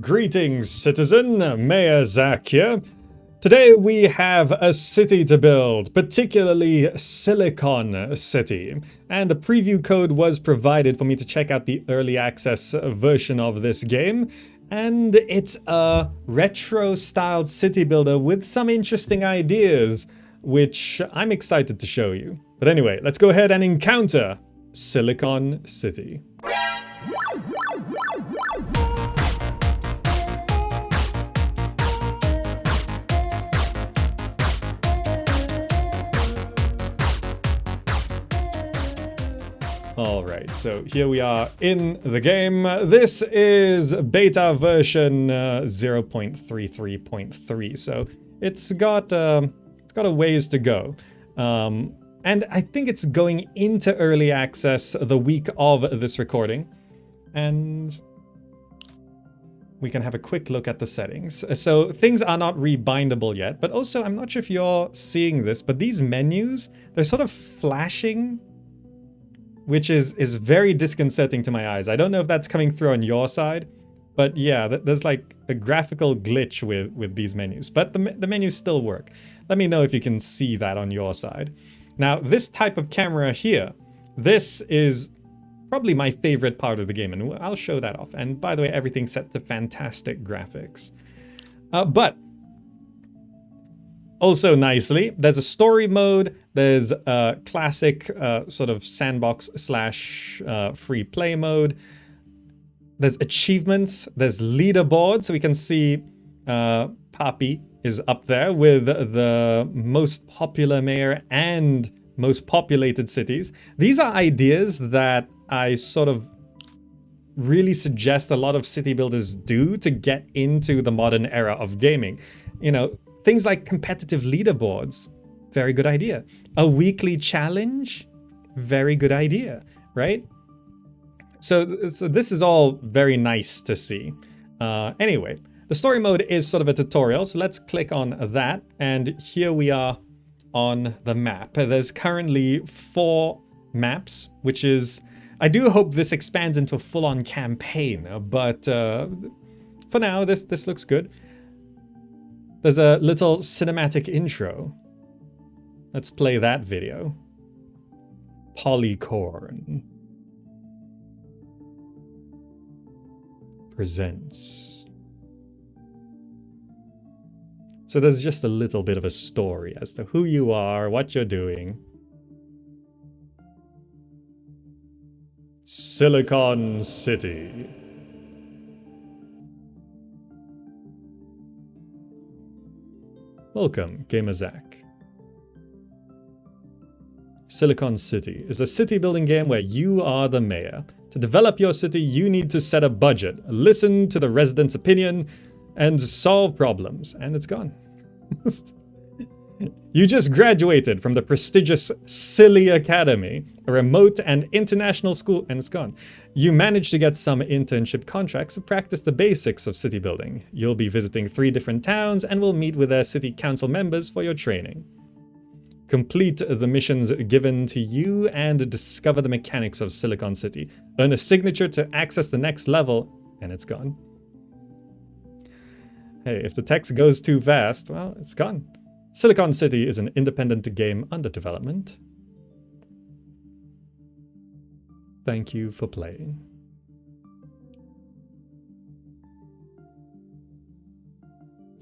Greetings, citizen. Mayor Zach here. Today we have a city to build, particularly Silicon City. And a preview code was provided for me to check out the early access version of this game. And it's a retro-styled city builder with some interesting ideas, which I'm excited to show you. But anyway, let's go ahead and encounter Silicon City. Alright, so here we are in the game. This is beta version 0.33.3, so it's got a ways to go. And I think it's going into early access the week of this recording. And we can have a quick look at the settings. So things are not rebindable yet, but also I'm not sure if you're seeing this, but these menus, they're sort of flashing, which is very disconcerting to my eyes. I don't know if that's coming through on your side, but yeah, there's like a graphical glitch with these menus, but the menus still work. Let me know if you can see that on your side. Now, this type of camera here, this is probably my favorite part of the game, and I'll show that off. And by the way, everything's set to fantastic graphics. But also nicely, there's a story mode, there's a classic sort of sandbox slash free play mode, there's achievements, there's leaderboards, so we can see Papi is up there with the most popular mayor and most populated cities. These are ideas that I sort of really suggest a lot of city builders do to get into the modern era of gaming. You know, things like competitive leaderboards, very good idea. A weekly challenge, very good idea, right? So this is all very nice to see. Anyway, the story mode is sort of a tutorial, so let's click on that. And here we are on the map. There's currently 4 maps, which is, I do hope this expands into a full-on campaign, but for now, this looks good. There's a little cinematic intro. Let's play that video. Polycorn presents. So there's just a little bit of a story as to who you are, what you're doing. Silicon City. Welcome, Gamer Zach. Silicon City is a city building game where you are the mayor. To develop your city, you need to set a budget, listen to the residents' opinion, and solve problems. And it's gone. You just graduated from the prestigious Silly Academy, a remote and international school, and it's gone. You managed to get some internship contracts to practice the basics of city building. You'll be visiting 3 different towns and will meet with their city council members for your training. Complete the missions given to you and discover the mechanics of Silicon City. Earn a signature to access the next level, and it's gone. Hey, if the text goes too fast, well, it's gone. Silicon City is an independent game under development. Thank you for playing.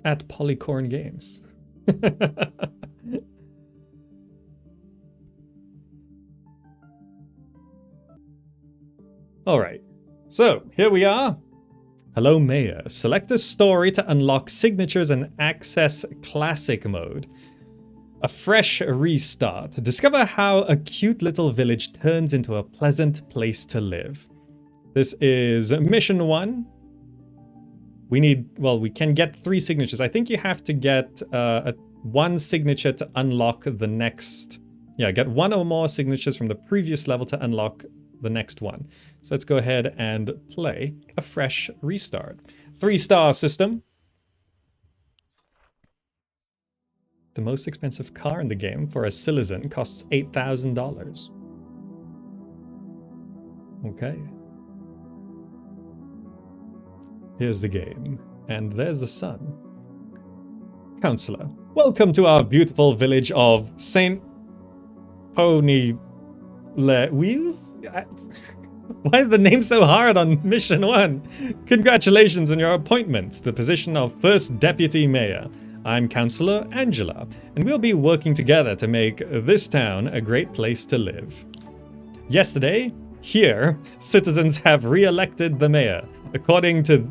At Polycorn Games. Alright, so here we are. Hello Mayor. Select a story to unlock signatures and access classic mode. A fresh restart. Discover how a cute little village turns into a pleasant place to live. This is mission 1. We can get 3 signatures. I think you have to get 1 signature to unlock the next. Yeah, get 1 or more signatures from the previous level to unlock the next one. So let's go ahead and play a fresh restart. 3-star system. The most expensive car in the game for a citizen costs $8,000. Okay. Here's the game. And there's the sun. Counselor, welcome to our beautiful village of Saint Pony Wheels? Why is the name so hard on Mission 1? Congratulations on your appointment to the position of First Deputy Mayor. I'm Counselor Angela, and we'll be working together to make this town a great place to live. Yesterday, here, citizens have re-elected the mayor. According to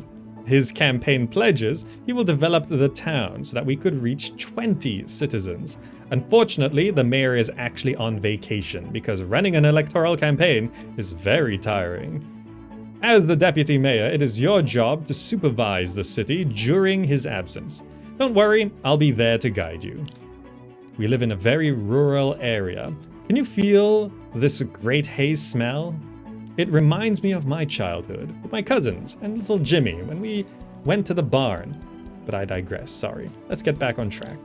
his campaign pledges, he will develop the town so that we could reach 20 citizens. Unfortunately, the mayor is actually on vacation because running an electoral campaign is very tiring. As the deputy mayor, it is your job to supervise the city during his absence. Don't worry, I'll be there to guide you. We live in a very rural area. Can you feel this great haze smell? It reminds me of my childhood with my cousins and little Jimmy when we went to the barn. But I digress, sorry. Let's get back on track.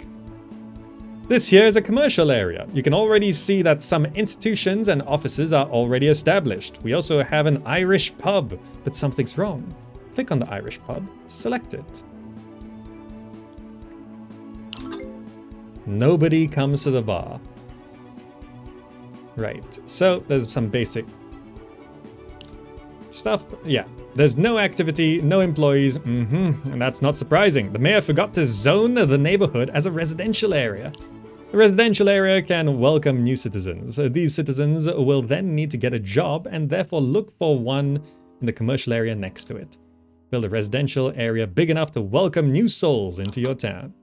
This here is a commercial area. You can already see that some institutions and offices are already established. We also have an Irish pub, but something's wrong. Click on the Irish pub to select it. Nobody comes to the bar. Right, so there's some basic stuff. Yeah, there's no activity, no employees, and that's not surprising. The mayor forgot to zone the neighborhood as a residential area. The residential area can welcome new citizens. These citizens will then need to get a job and therefore look for one in the commercial area next to it. Build a residential area big enough to welcome new souls into your town.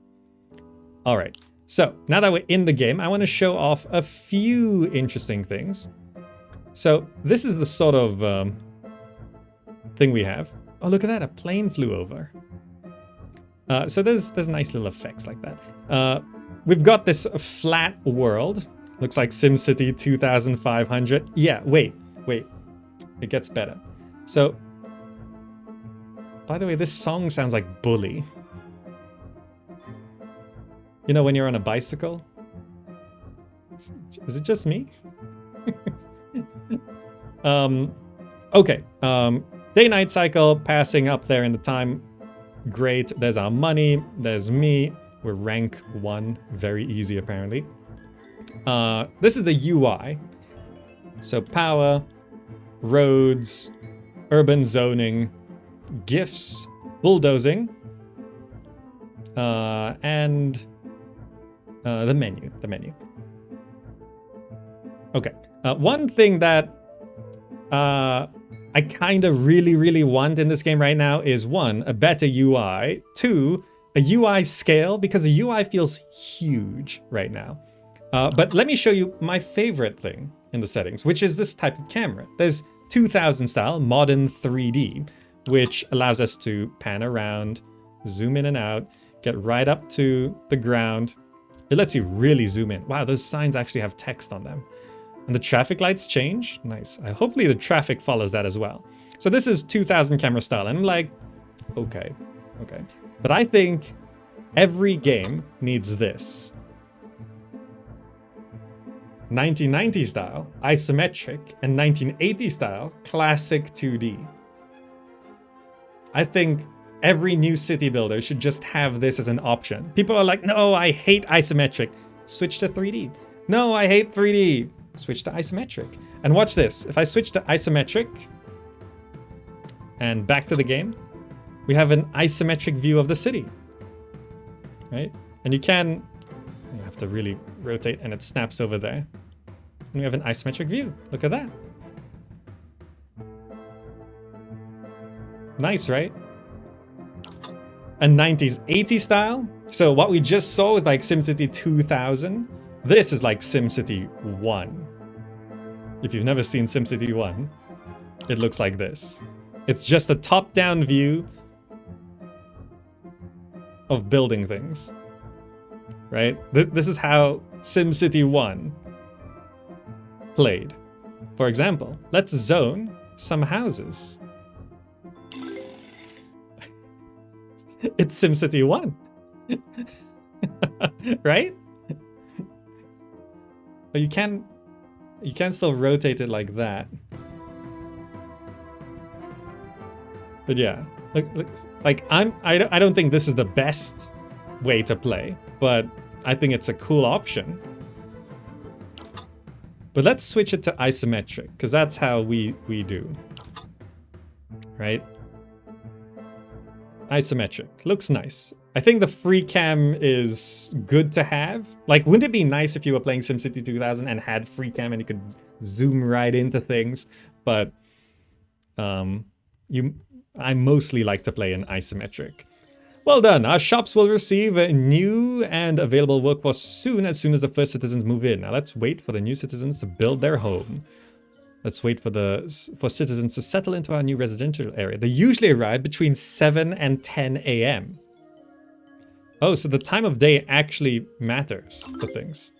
All right, so now that we're in the game, I want to show off a few interesting things. So this is the sort of thing we have. Oh, look at that, a plane flew over. So there's nice little effects like that. We've got this flat world. Looks like SimCity 2500. Yeah, wait. It gets better. So, by the way, this song sounds like Bully. You know when you're on a bicycle? Is it just me? Okay. Day-night cycle, passing up there in the time. Great. There's our money. There's me. We're rank 1. Very easy, apparently. This is the UI. So power, roads, urban zoning, gifts, bulldozing, and the menu. Okay. One thing that I kind of really want in this game right now is 1, a better UI, 2, a UI scale, because the UI feels huge right now. But let me show you my favorite thing in the settings, which is this type of camera. There's 2000 style modern 3D, which allows us to pan around, zoom in and out, get right up to the ground. It lets you really zoom in. Wow, those signs actually have text on them. And the traffic lights change. Nice. Hopefully the traffic follows that as well. So this is 2000 camera style. And I'm like, okay. But I think every game needs this. 1990 style, isometric, and 1980 style, classic 2D. I think every new city builder should just have this as an option. People are like, no, I hate isometric. Switch to 3D. No, I hate 3D. Switch to isometric. And watch this. If I switch to isometric and back to the game, we have an isometric view of the city, right? And you have to really rotate and it snaps over there. And we have an isometric view. Look at that. Nice, right? A 90s, 80s style. So what we just saw was like SimCity 2000. This is like SimCity 1. If you've never seen SimCity 1, it looks like this. It's just a top-down view of building things, right? This is how SimCity 1 played. For example, let's zone some houses. It's SimCity 1, right? But you can still rotate it like that. But yeah, Like I don't think this is the best way to play, but I think it's a cool option. But let's switch it to isometric, because that's how we do. Right? Isometric. Looks nice. I think the free cam is good to have. Like, wouldn't it be nice if you were playing SimCity 2000 and had free cam and you could zoom right into things? But I mostly like to play in isometric. Well done. Our shops will receive a new and available workforce soon as the first citizens move in. Now let's wait for the new citizens to build their home. Let's wait for citizens to settle into our new residential area. They usually arrive between 7 and 10 a.m. Oh, so the time of day actually matters for things.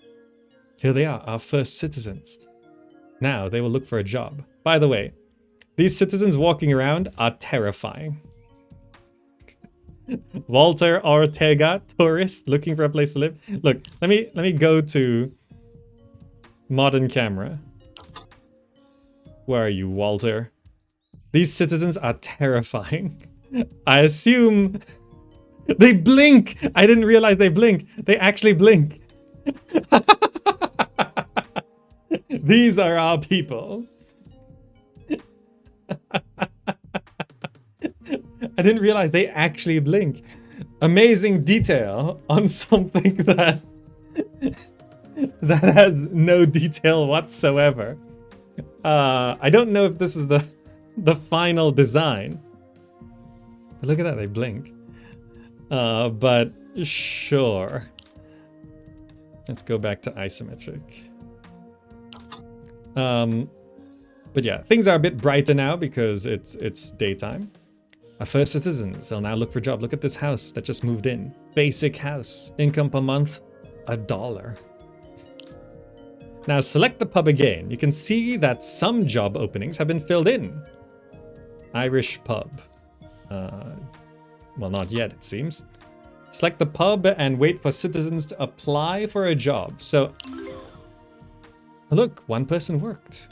Here they are, our first citizens. Now they will look for a job. By the way, these citizens walking around are terrifying. Walter Ortega, tourist, looking for a place to live. Look, let me go to modern camera. Where are you, Walter? These citizens are terrifying. I assume they blink. I didn't realize they blink. They actually blink. These are our people. I didn't realize they actually blink. Amazing detail on something that has no detail whatsoever. I don't know if this is the final design. But look at that, they blink. But sure. Let's go back to isometric. But yeah, things are a bit brighter now because it's daytime. Our first citizens, they'll now look for a job. Look at this house that just moved in. Basic house. Income per month, $1. Now select the pub again. You can see that some job openings have been filled in. Irish pub. Well, not yet, it seems. Select the pub and wait for citizens to apply for a job. So, look, one person worked.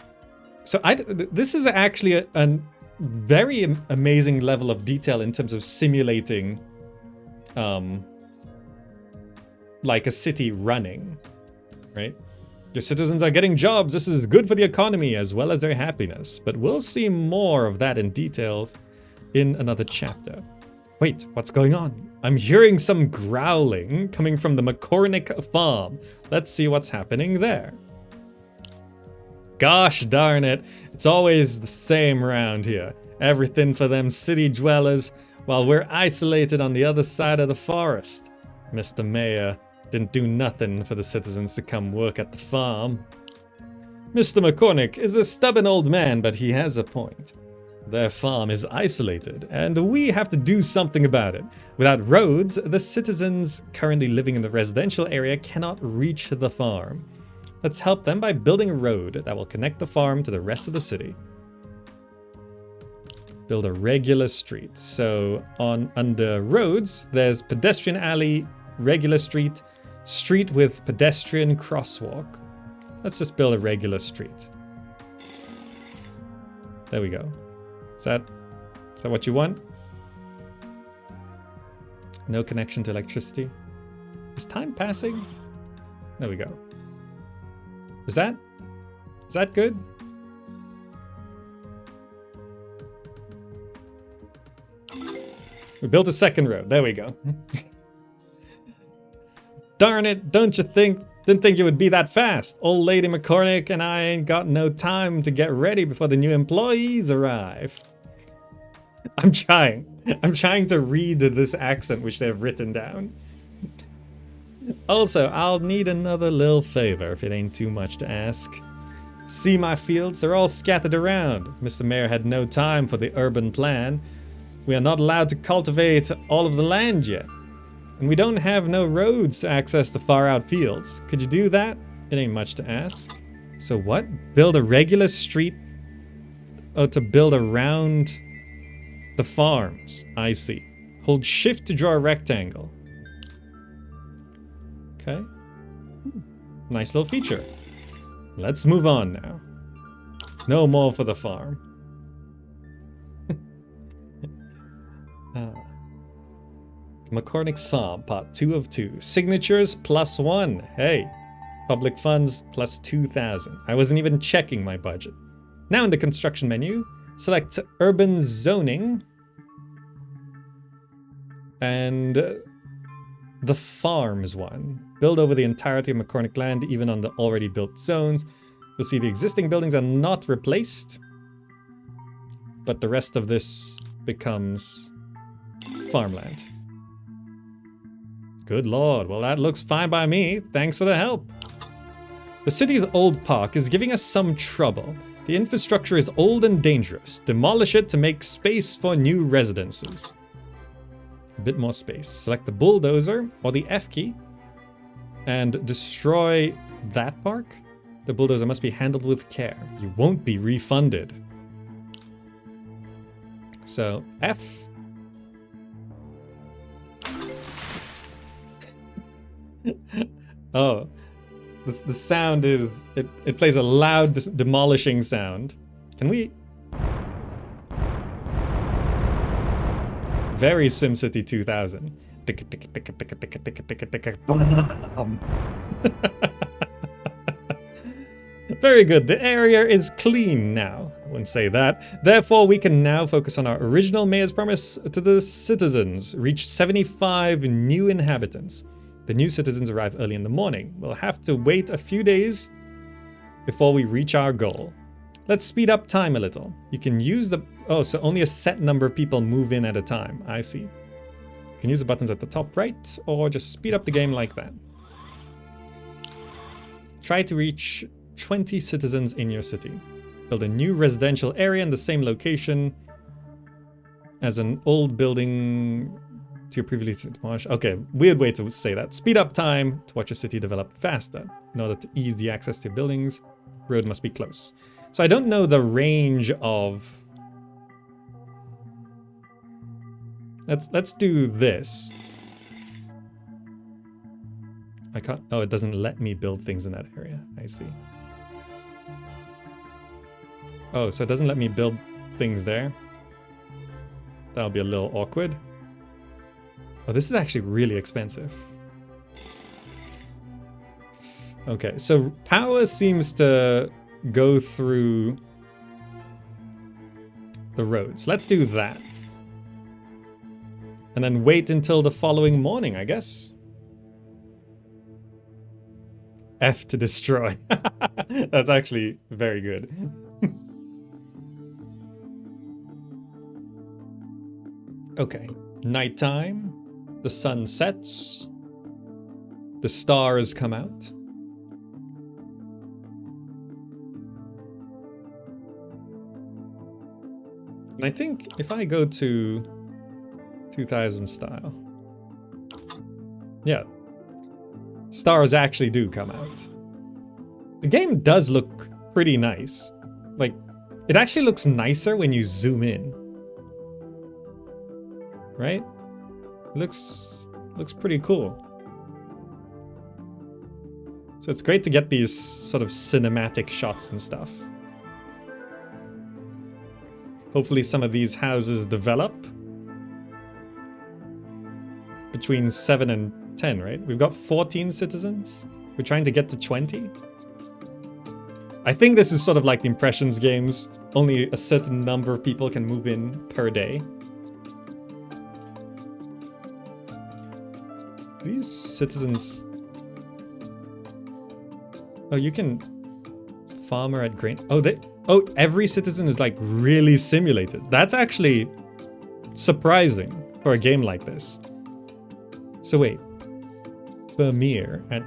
So this is actually a very amazing level of detail in terms of simulating like a city running, right? Your citizens are getting jobs. This is good for the economy as well as their happiness. But we'll see more of that in details in another chapter. Wait, what's going on? I'm hearing some growling coming from the McCormick farm. Let's see what's happening there. Gosh darn it, it's always the same round here. Everything for them city dwellers, while we're isolated on the other side of the forest. Mr. Mayor didn't do nothing for the citizens to come work at the farm. Mr. McCormick is a stubborn old man, but he has a point. Their farm is isolated, and we have to do something about it. Without roads, the citizens currently living in the residential area cannot reach the farm. Let's help them by building a road that will connect the farm to the rest of the city. Build a regular street. So under roads, there's pedestrian alley, regular street, street with pedestrian crosswalk. Let's just build a regular street. There we go. Is that what you want? No connection to electricity. Is time passing? There we go. Is that good? We built a second road. There we go. Darn it, don't you think? Didn't think you would be that fast. Old Lady McCormick and I ain't got no time to get ready before the new employees arrive. I'm trying to read this accent which they've written down. Also, I'll need another little favor if it ain't too much to ask. See my fields? They're all scattered around. Mr. Mayor had no time for the urban plan. We are not allowed to cultivate all of the land yet. And we don't have no roads to access the far out fields. Could you do that? It ain't much to ask. So what? Build a regular street? Oh, to build around the farms. I see. Hold shift to draw a rectangle. Okay. Nice little feature. Let's move on now. No more for the farm. McCormick's Farm, part 2 of 2. Signatures +1. Hey. Public funds +2,000. I wasn't even checking my budget. Now in the construction menu, select urban zoning. And the farms one. Build over the entirety of McCormick land, even on the already built zones. You'll see the existing buildings are not replaced. But the rest of this becomes farmland. Good lord, well that looks fine by me. Thanks for the help. The city's old park is giving us some trouble. The infrastructure is old and dangerous. Demolish it to make space for new residences. A bit more space. Select the bulldozer or the F key and destroy that park. The bulldozer must be handled with care. You won't be refunded. So F. Oh, the sound is, it plays a loud demolishing sound. Can we? Very SimCity 2000. Very good. The area is clean now. I wouldn't say that. Therefore, we can now focus on our original mayor's promise to the citizens. Reach 75 new inhabitants. The new citizens arrive early in the morning. We'll have to wait a few days before we reach our goal. Let's speed up time a little. You can use the... Oh, so only a set number of people move in at a time. I see. You can use the buttons at the top right, or just speed up the game like that. Try to reach 20 citizens in your city. Build a new residential area in the same location as an old building to your previously demolished. Okay, weird way to say that. Speed up time to watch your city develop faster. In order to ease the access to buildings, road must be close. So I don't know the range of... Let's do this. I can't... Oh, it doesn't let me build things in that area. I see. Oh, so it doesn't let me build things there. That'll be a little awkward. Oh, this is actually really expensive. Okay, so power seems to go through the roads. Let's do that. And then wait until the following morning, I guess. F to destroy. That's actually very good. Okay, nighttime. The sun sets. The stars come out. And I think if I go to 2000 style. Yeah. Stars actually do come out. The game does look pretty nice. Like, it actually looks nicer when you zoom in. Right? Looks pretty cool. So it's great to get these sort of cinematic shots and stuff. Hopefully some of these houses develop. Between 7 and 10, right? We've got 14 citizens. We're trying to get to 20. I think this is sort of like the Impressions games. Only a certain number of people can move in per day. These citizens... Oh, you can... Farmer at grain... Oh, every citizen is like really simulated. That's actually surprising for a game like this. So wait. Vermeer at...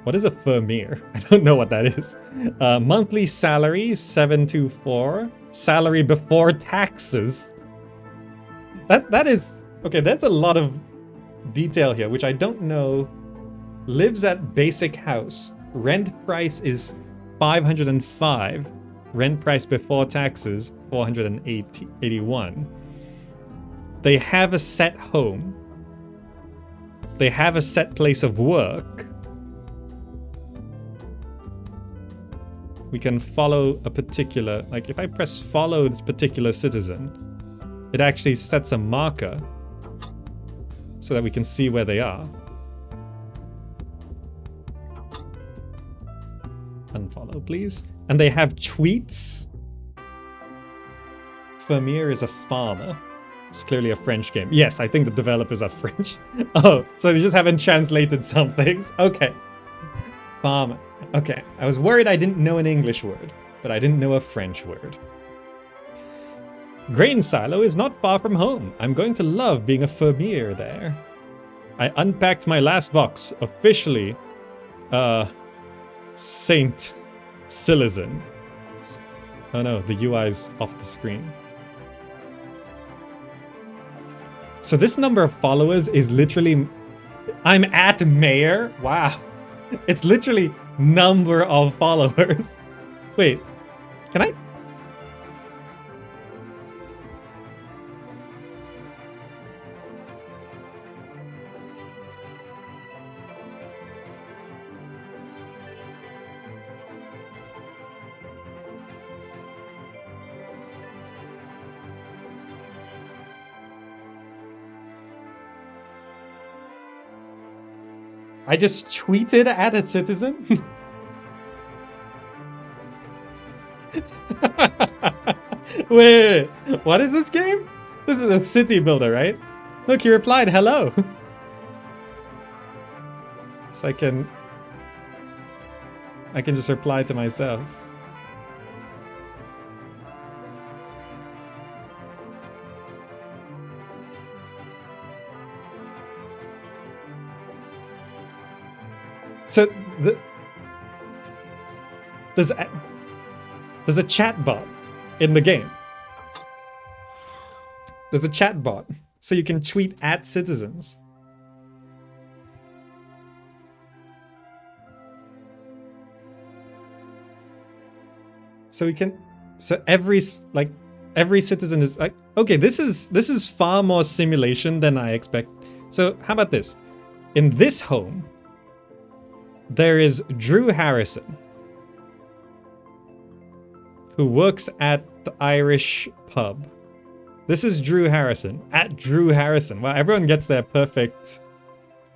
What is a Vermeer? I don't know what that is. Monthly salary, 724. Salary before taxes. That is... Okay, that's a lot of detail here, which I don't know. Lives at basic house. Rent price is 505. Rent price before taxes, 481. They have a set home. They have a set place of work. We can follow a particular, like if I press follow this particular citizen, it actually sets a marker so that we can see where they are. Unfollow, please. And they have tweets. Vermeer is a farmer. It's clearly a French game. Yes, I think the developers are French. Oh, so they just haven't translated some things. Okay. Farmer. Okay, I was worried I didn't know an English word, but I didn't know a French word. Grain silo is not far from home. I'm going to love being a Vermeer there. I unpacked my last box, officially, Saint Citizen. Oh no, the UI's off the screen. So this number of followers is literally... I'm at mayor? Wow. It's literally number of followers. Wait, can I... I just tweeted at a citizen? Wait, what is this game? This is a city builder, right? Look, he replied, hello. So I can just reply to myself. So there's a chat bot in the game. There's a chat bot, so you can tweet at citizens. So we can, so every citizen is like, okay, this is far more simulation than I expect. So how about this? In this home, there is Drew Harrison, who works at the Irish pub. This is Drew Harrison, at Drew Harrison. Wow, everyone gets their perfect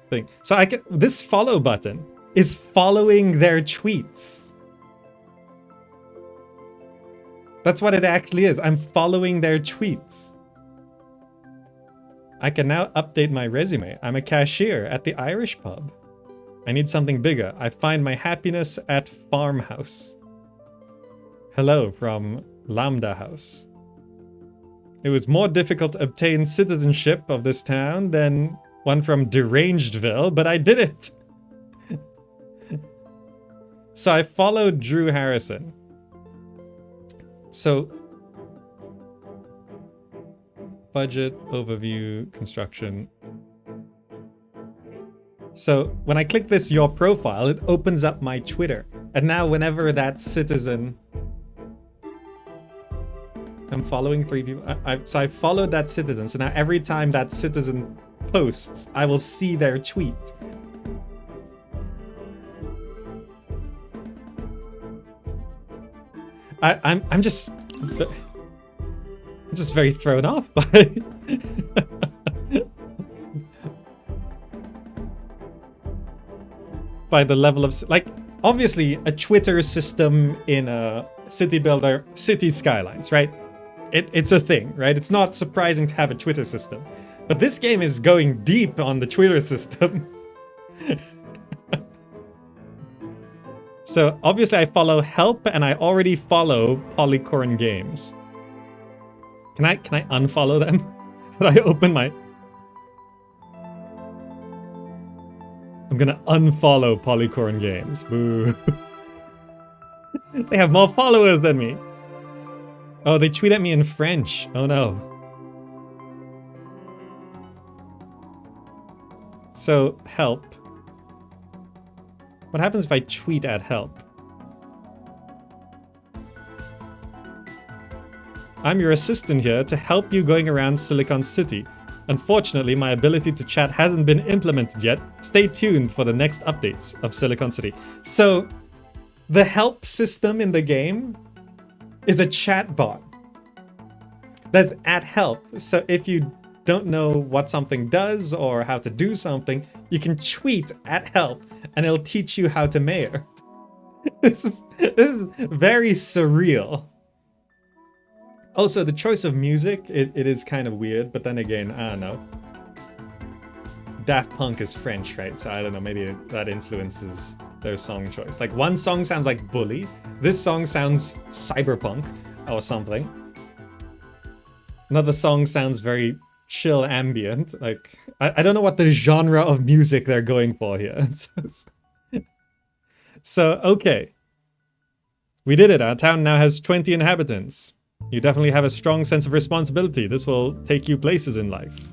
thing. So this follow button is following their tweets. That's what it actually is. I'm following their tweets. I can now update my resume. I'm a cashier at the Irish pub. I need something bigger. I find my happiness at Farmhouse. Hello from Lambda House. It was more difficult to obtain citizenship of this town than one from Derangedville, but I did it. So I followed Drew Harrison. So, budget, overview, construction. So when I click this your profile, it opens up my Twitter. And now whenever that citizen... I'm following 3 people. So I followed that citizen. So now every time that citizen posts, I will see their tweet. I'm just very thrown off by by the level of, like, obviously a Twitter system in a city builder, city skylines, right? It's a thing, right? It's not surprising to have a Twitter system, but this game is going deep on the Twitter system. So obviously I follow Help, and I already follow Polycorn Games. Can I unfollow them? But I open my... I'm gonna unfollow Polycorn Games. Boo. They have more followers than me. Oh, they tweet at me in French. Oh no. So, Help. What happens if I tweet at Help? I'm your assistant here to help you going around Silicon City. Unfortunately, my ability to chat hasn't been implemented yet. Stay tuned for the next updates of Silicon City. So, the help system in the game is a chat bot. That's at help. So if you don't know what something does or how to do something, you can tweet at help and it'll teach you how to mayor. This is very surreal. Also, the choice of music, it is kind of weird, but then again, I don't know. Daft Punk is French, right? So I don't know, maybe that influences their song choice. Like one song sounds like Bully, this song sounds cyberpunk or something. Another song sounds very chill ambient. Like, I don't know what the genre of music they're going for here. So, okay. We did it. Our town now has 20 inhabitants. You definitely have a strong sense of responsibility. This will take you places in life.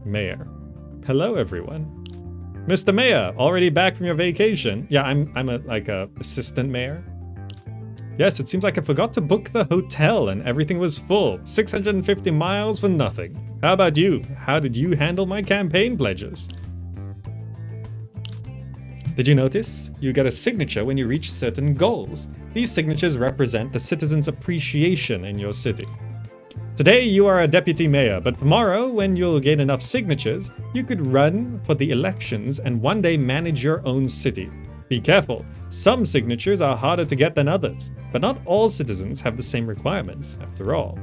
Mayor. Hello, everyone. Mr. Mayor, already back from your vacation? Yeah, I'm a assistant mayor. Yes, it seems like I forgot to book the hotel and everything was full. 650 miles for nothing. How about you? How did you handle my campaign pledges? Did you notice? You get a signature when you reach certain goals. These signatures represent the citizens' appreciation in your city. Today you are a deputy mayor, but tomorrow, when you'll gain enough signatures, you could run for the elections and one day manage your own city. Be careful, some signatures are harder to get than others, but not all citizens have the same requirements, after all.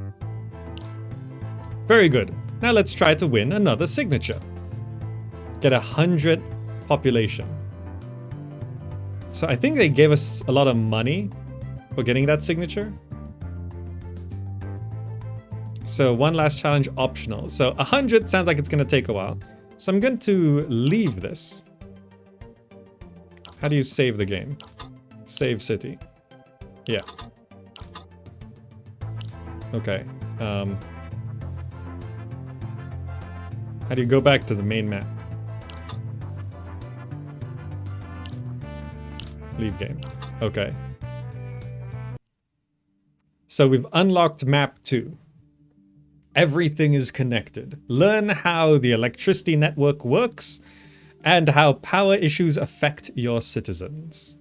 Very good. Now let's try to win another signature. Get 100 population. So I think they gave us a lot of money for getting that signature. So one last challenge optional. So 100 sounds like it's going to take a while. So I'm going to leave this. How do you save the game? Save city. Yeah. Okay. How do you go back to the main map? Leave game. Okay. So we've unlocked map 2. Everything is connected. Learn how the electricity network works and how power issues affect your citizens.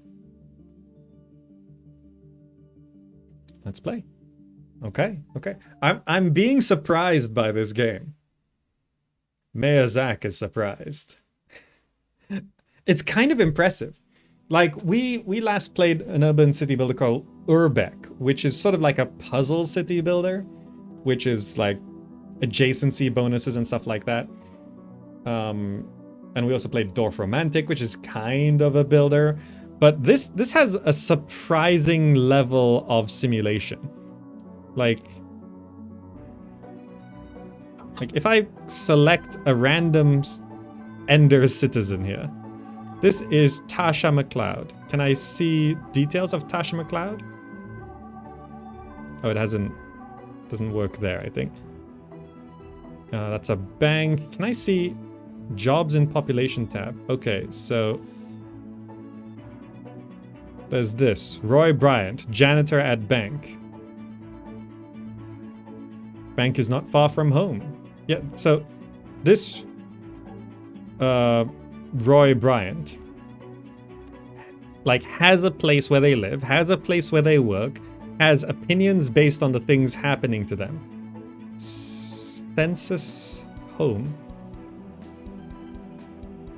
Let's play. Okay, okay. I'm being surprised by this game. Mayor Zach is surprised. It's kind of impressive. Like, we last played an urban city builder called Urbeck, which is sort of like a puzzle city builder, which is like adjacency bonuses and stuff like that. And we also played Dorf Romantic, which is kind of a builder. But this has a surprising level of simulation. Like if I select a random Ender citizen here, this is Tasha McLeod. Can I see details of Tasha McLeod? Oh, it doesn't work there, I think. That's a bank. Can I see jobs in population tab? Okay, so there's this. Roy Bryant, janitor at bank. Bank is not far from home. Yeah, so this Roy Bryant like has a place where they live, has a place where they work, has opinions based on the things happening to them. Census home.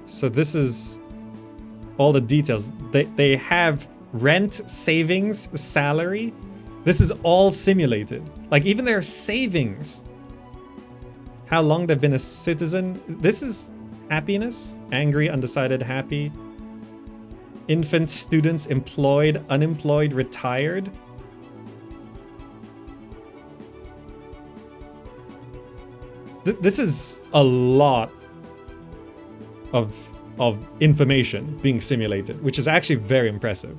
So this is all the details. They have rent, savings, salary. This is all simulated. Like even their savings. How long they've been a citizen. This is happiness, angry, undecided, happy. Infants, students, employed, unemployed, retired. This is a lot of information being simulated, which is actually very impressive.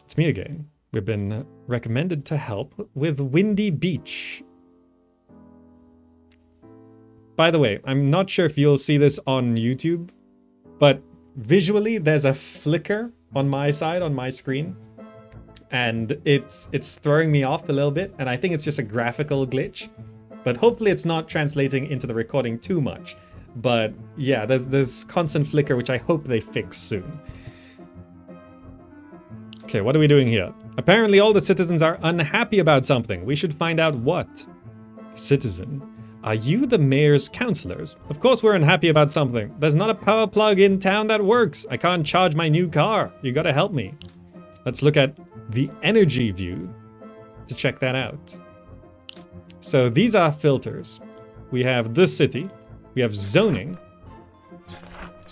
It's me again. We've been recommended to help with Windy Beach. By the way, I'm not sure if you'll see this on YouTube, but visually there's a flicker on my side, on my screen. And it's throwing me off a little bit, and I think it's just a graphical glitch. But hopefully it's not translating into the recording too much. But yeah, there's constant flicker, which I hope they fix soon. Okay, what are we doing here? Apparently all the citizens are unhappy about something. We should find out what. Citizen, are you the mayor's councillors? Of course we're unhappy about something. There's not a power plug in town that works. I can't charge my new car. You gotta help me. Let's look at the energy view to check that out. So these are filters. We have the city. We have zoning.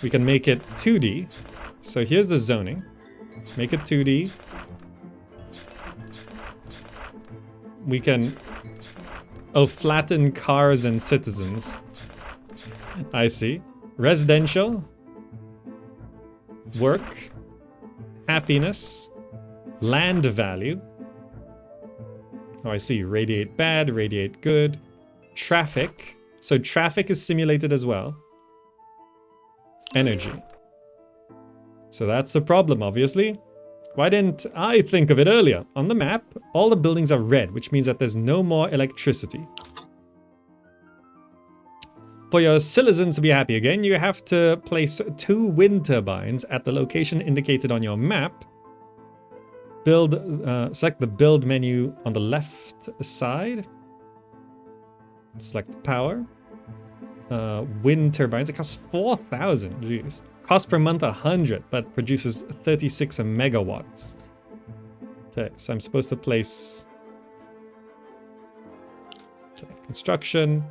We can make it 2D. So here's the zoning. Make it 2D. We can... Oh, flatten cars and citizens. I see. Residential. Work. Happiness. Land value. Oh, I see. Radiate bad, radiate good. Traffic. So traffic is simulated as well. Energy. So that's the problem, obviously. Why didn't I think of it earlier? On the map, all the buildings are red, which means that there's no more electricity. For your citizens to be happy again, you have to place 2 wind turbines at the location indicated on your map. Select the build menu on the left side. Select power. Wind turbines. It costs 4,000. Jeez. Cost per month 100, but produces 36 megawatts. Okay, so I'm supposed to place... Okay, construction.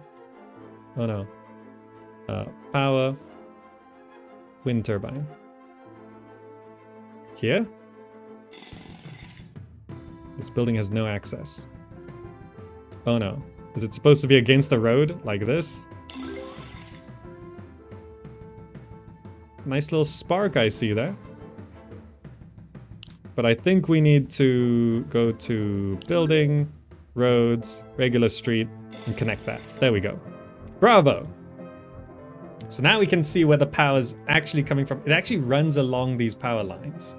Oh no. Power. Wind turbine. Here? This building has no access. Oh no. Is it supposed to be against the road, like this? Nice little spark I see there. But I think we need to go to building, roads, regular street, and connect that. There we go. Bravo! So now we can see where the power's actually coming from. It actually runs along these power lines.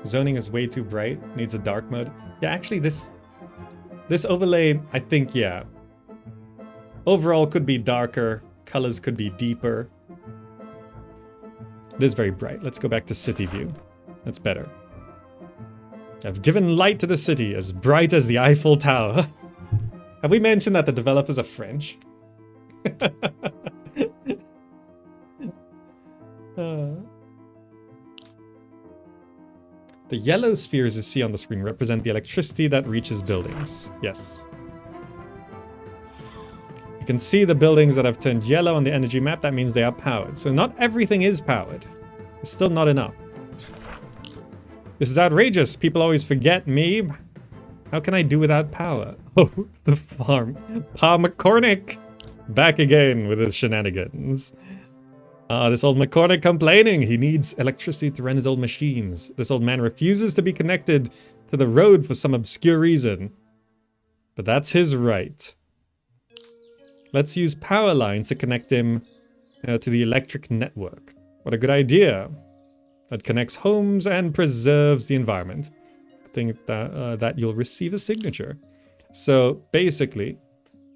Zoning is way too bright. Needs a dark mode. Yeah, actually this overlay, I think, yeah. Overall could be darker. Colors could be deeper. It is very bright. Let's go back to city view. That's better. I've given light to the city as bright as the Eiffel Tower. Have we mentioned that the developers are French? The yellow spheres you see on the screen represent the electricity that reaches buildings. Yes. You can see the buildings that have turned yellow on the energy map. That means they are powered. So not everything is powered. It's still not enough. This is outrageous. People always forget me. How can I do without power? Oh, the farm. Pa McCormick. Back again with his shenanigans. This old McCormick complaining. He needs electricity to run his old machines. This old man refuses to be connected to the road for some obscure reason. But that's his right. Let's use power lines to connect him to the electric network. What a good idea. That connects homes and preserves the environment. I think that you'll receive a signature. So basically,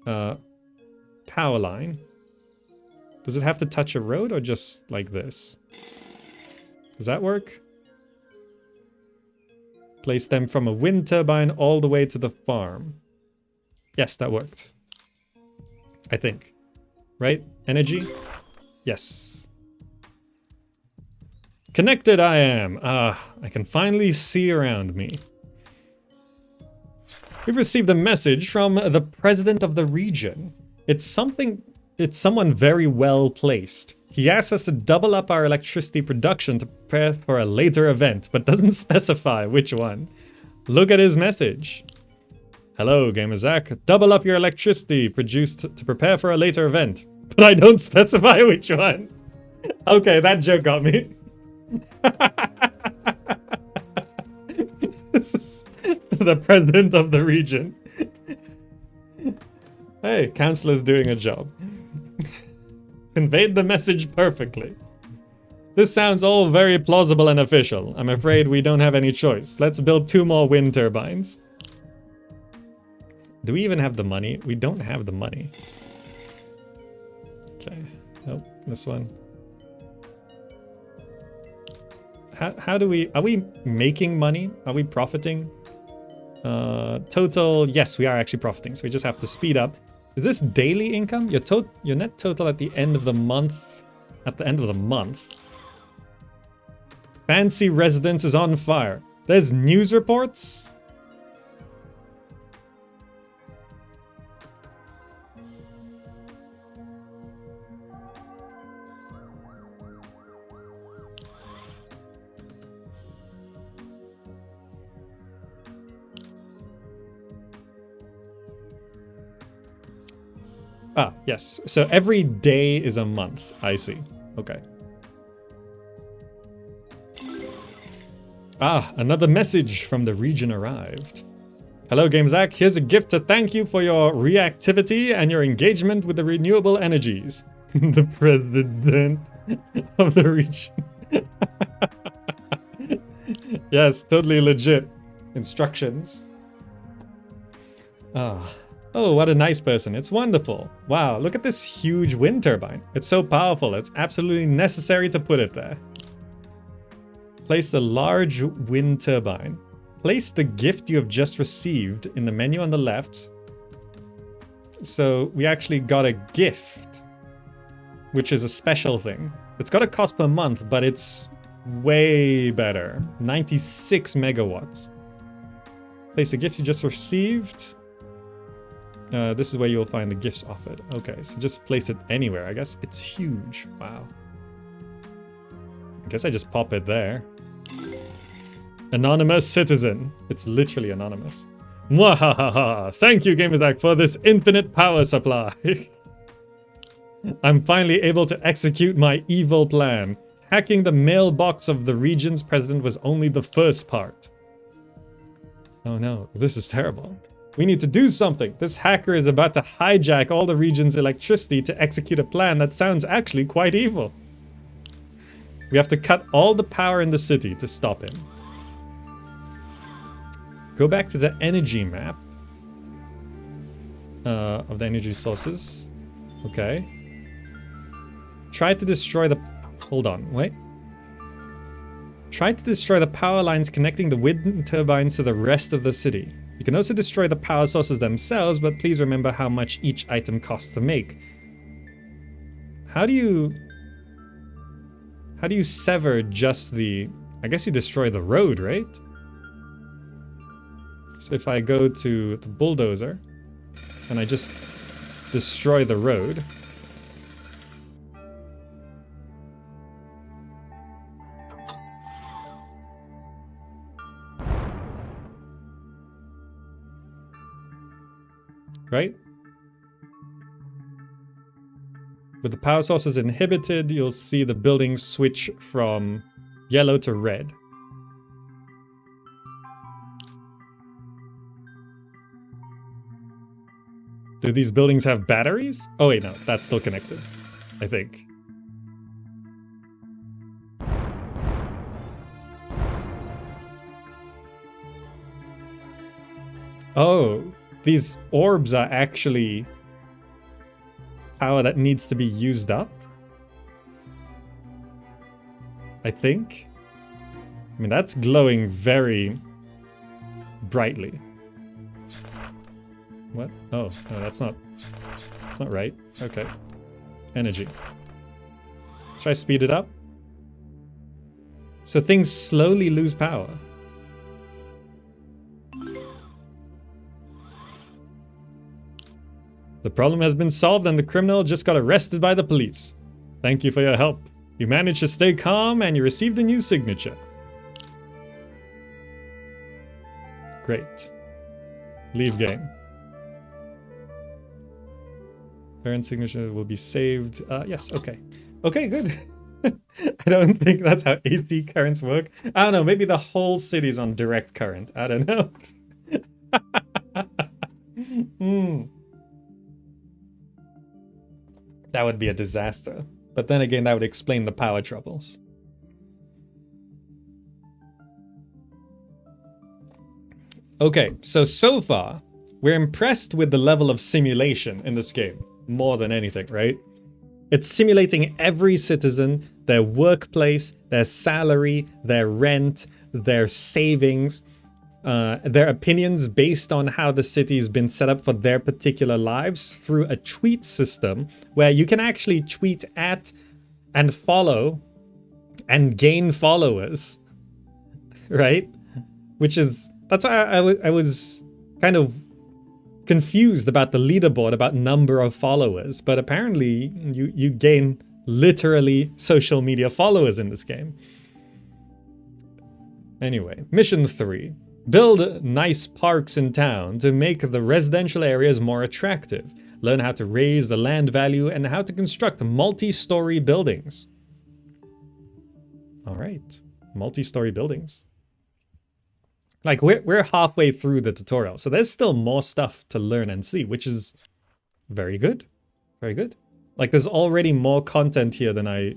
power line. Does it have to touch a road or just like this? Does that work? Place them from a wind turbine all the way to the farm. Yes, that worked. I think. Right? Energy? Yes. Connected I am. I can finally see around me. We've received a message from the president of the region. It's someone very well placed. He asks us to double up our electricity production to prepare for a later event, but doesn't specify which one. Look at his message. Hello, Gamerzak. Double up your electricity produced to prepare for a later event. But I don't specify which one. Okay, that joke got me. This is the president of the region. Hey, Councillor's doing a job. Conveyed the message perfectly. This sounds all very plausible and official. I'm afraid we don't have any choice. Let's build 2 more wind turbines. Do we even have the money? We don't have the money. Okay. Nope. This one. How do we... Are we making money? Are we profiting? Total... Yes, we are actually profiting. So we just have to speed up. Is this daily income? Your net total at the end of the month... At the end of the month. Fancy residence is on fire. There's news reports? Ah, yes. So every day is a month. I see. Okay. Ah, another message from the region arrived. Hello, GameZack. Here's a gift to thank you for your reactivity and your engagement with the renewable energies. The president of the region. Yes, totally legit. Instructions. Ah. Oh, what a nice person. It's wonderful. Wow, look at this huge wind turbine. It's so powerful. It's absolutely necessary to put it there. Place the large wind turbine. Place the gift you have just received in the menu on the left. So we actually got a gift, which is a special thing. It's got a cost per month, but it's way better. 96 megawatts. Place the gift you just received. This is where you'll find the gifts offered. Okay, so just place it anywhere, I guess. It's huge. Wow. I guess I just pop it there. Anonymous citizen. It's literally anonymous. Mwahaha! Thank you, GameZack, for this infinite power supply. I'm finally able to execute my evil plan. Hacking the mailbox of the region's president was only the first part. Oh no, this is terrible. We need to do something. This hacker is about to hijack all the region's electricity to execute a plan that sounds actually quite evil. We have to cut all the power in the city to stop him. Go back to the energy map of the energy sources. Okay. Try to destroy the... Hold on, wait. Try to destroy the power lines connecting the wind turbines to the rest of the city. You can also destroy the power sources themselves, but please remember how much each item costs to make. How do you sever just the... I guess you destroy the road, right? So if I go to the bulldozer and I just destroy the road. Right? With the power sources inhibited, you'll see the buildings switch from yellow to red. Do these buildings have batteries? Oh wait, no, that's still connected, I think. Oh, these orbs are actually power that needs to be used up, I think. I mean, that's glowing very brightly. What? Oh, no, that's not right. Okay. Energy. Let's try speed it up. So things slowly lose power. The problem has been solved and the criminal just got arrested by the police. Thank you for your help. You managed to stay calm and you received a new signature. Great. Leave game. Current signature will be saved. Yes, okay. Okay, good. I don't think that's how AC currents work. I don't know, maybe the whole city's on direct current. I don't know. That would be a disaster. But then again, that would explain the power troubles. Okay, so far, we're impressed with the level of simulation in this game. More than anything, right? It's simulating every citizen, their workplace, their salary, their rent, their savings, their opinions based on how the city's been set up for their particular lives through a tweet system where you can actually tweet at and follow and gain followers, right? That's why I was kind of confused about the leaderboard, about number of followers, but apparently you gain literally social media followers in this game. Anyway, mission 3. Build nice parks in town to make the residential areas more attractive. Learn how to raise the land value and how to construct multi-story buildings. All right, multi-story buildings. Like we're halfway through the tutorial, so there's still more stuff to learn and see, which is very good. Very good. Like there's already more content here than I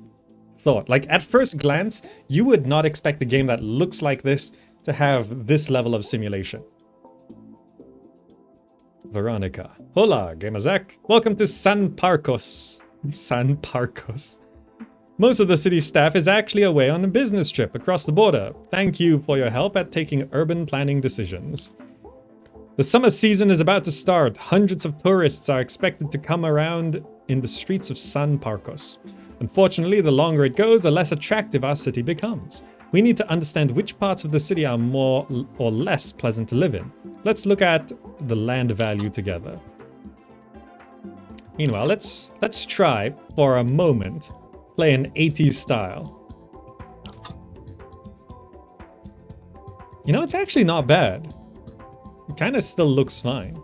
thought. Like at first glance, you would not expect a game that looks like this to have this level of simulation. Veronica. Hola, Gamazak. Welcome to San Parcos. San Parcos. Most of the city's staff is actually away on a business trip across the border. Thank you for your help at taking urban planning decisions. The summer season is about to start. Hundreds of tourists are expected to come around in the streets of San Parcos. Unfortunately, the longer it goes, the less attractive our city becomes. We need to understand which parts of the city are more or less pleasant to live in. Let's look at the land value together. Meanwhile, let's try for a moment play an 80s style. You know, it's actually not bad. It kind of still looks fine.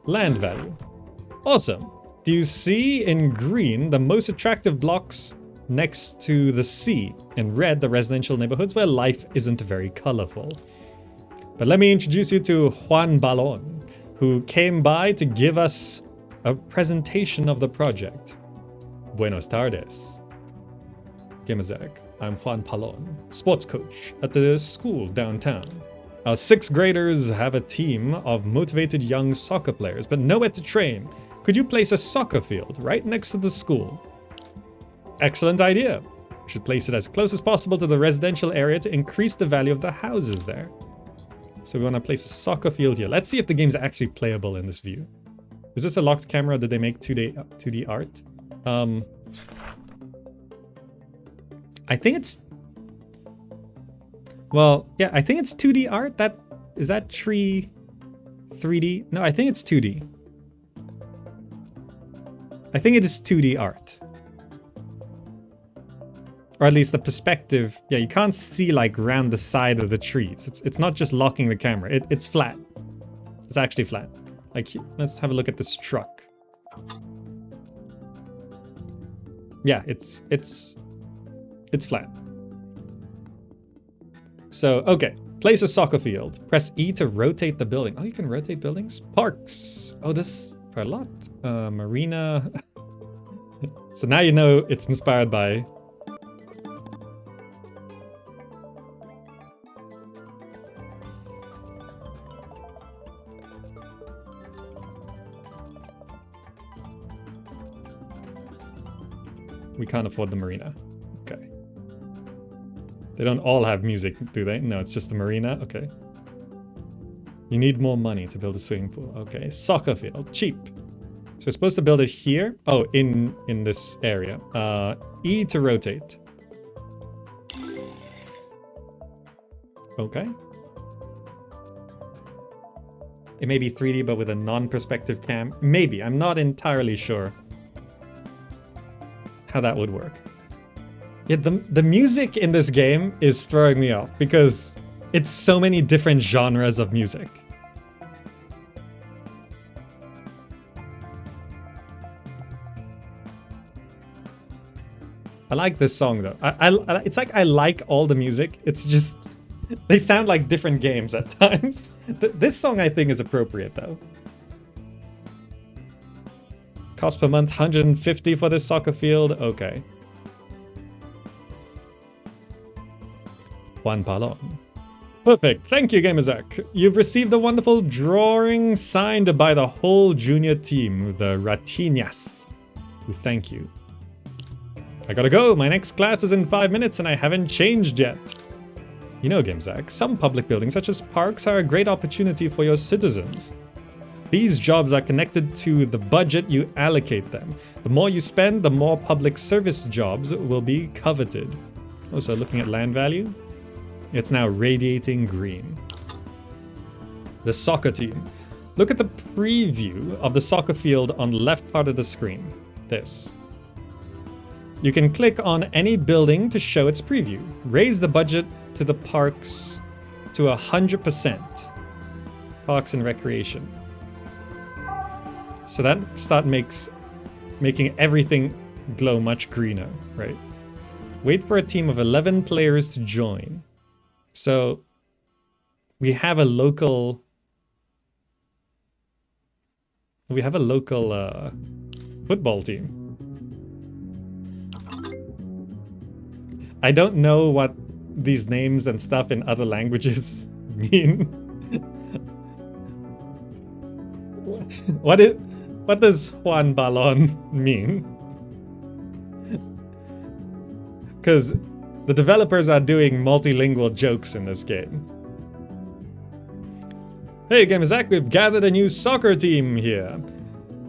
Land value. Awesome. Do you see in green the most attractive blocks next to the sea? In red, the residential neighborhoods where life isn't very colorful. But let me introduce you to Juan Balon, who came by to give us a presentation of the project. Buenos tardes. Gamazak, I'm Juan Palon, sports coach at the school downtown. Our 6th graders have a team of motivated young soccer players, but nowhere to train. Could you place a soccer field right next to the school? Excellent idea. We should place it as close as possible to the residential area to increase the value of the houses there. So we want to place a soccer field here. Let's see if the game's actually playable in this view. Is this a locked camera? Did they make 2D art? I think it's... Well, yeah, I think it's 2D art. Is that tree 3D? No, I think it's 2D. I think it is 2D art. Or at least the perspective. Yeah, you can't see like round the side of the trees. It's not just locking the camera. It's flat. It's actually flat. Like, let's have a look at this truck. Yeah, it's flat. So, okay. Place a soccer field. Press E to rotate the building. Oh, you can rotate buildings? Parks. Oh, this for a lot. Marina. So now you know it's inspired by... We can't afford the marina. Okay. They don't all have music, do they? No, it's just the marina. Okay. You need more money to build a swimming pool. Okay. Soccer field. Cheap. So we're supposed to build it here. Oh, in this area. E to rotate. Okay. It may be 3D, but with a non-perspective cam. Maybe. I'm not entirely sure how that would work. Yeah, the music in this game is throwing me off because it's so many different genres of music. I like this song though. It's like I like all the music. It's just they sound like different games at times. This song I think is appropriate though. Cost per month 150 for this soccer field. Okay. Juan Palon. Perfect. Thank you, Gamazak. You've received a wonderful drawing signed by the whole junior team, the Ratinas. We thank you. I gotta go. My next class is in 5 minutes and I haven't changed yet. You know, Gimzak, some public buildings such as parks are a great opportunity for your citizens. These jobs are connected to the budget you allocate them. The more you spend, the more public service jobs will be coveted. Also, looking at land value, it's now radiating green. The soccer team. Look at the preview of the soccer field on the left part of the screen. This. You can click on any building to show its preview. Raise the budget to the parks to 100%. Parks and recreation. So that making everything glow much greener, right? Wait for a team of 11 players to join. So we have a local football team. I don't know what these names and stuff in other languages mean. What does Juan Balon mean? Because the developers are doing multilingual jokes in this game. Hey Gamezak, we've gathered a new soccer team here.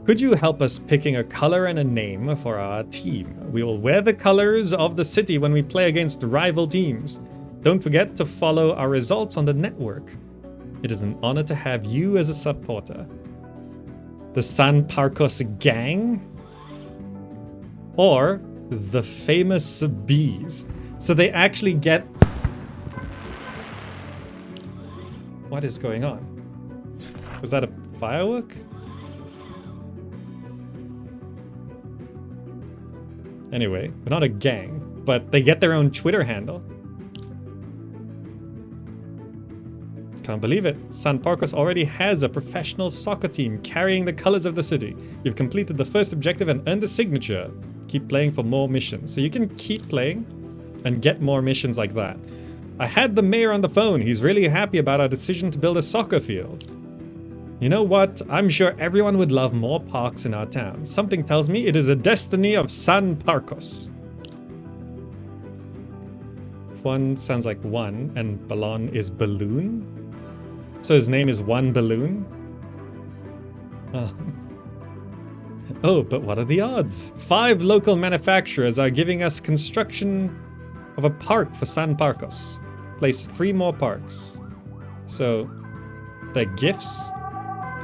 Could you help us picking a color and a name for our team? We will wear the colors of the city when we play against rival teams. Don't forget to follow our results on the network. It is an honor to have you as a supporter. The San Parcos Gang? Or the Famous Bees. So they actually get... What is going on? Was that a firework? Anyway, we're not a gang, but they get their own Twitter handle. Can't believe it. San Parcos already has a professional soccer team carrying the colors of the city. You've completed the first objective and earned a signature. Keep playing for more missions. So you can keep playing and get more missions like that. I had the mayor on the phone. He's really happy about our decision to build a soccer field. You know what? I'm sure everyone would love more parks in our town. Something tells me it is a destiny of San Parcos. Juan sounds like one, and Balon is balloon? So his name is One Balloon? Oh. Oh, but what are the odds? 5 local manufacturers are giving us construction of a park for San Parcos. Place 3 more parks. So, they're gifts?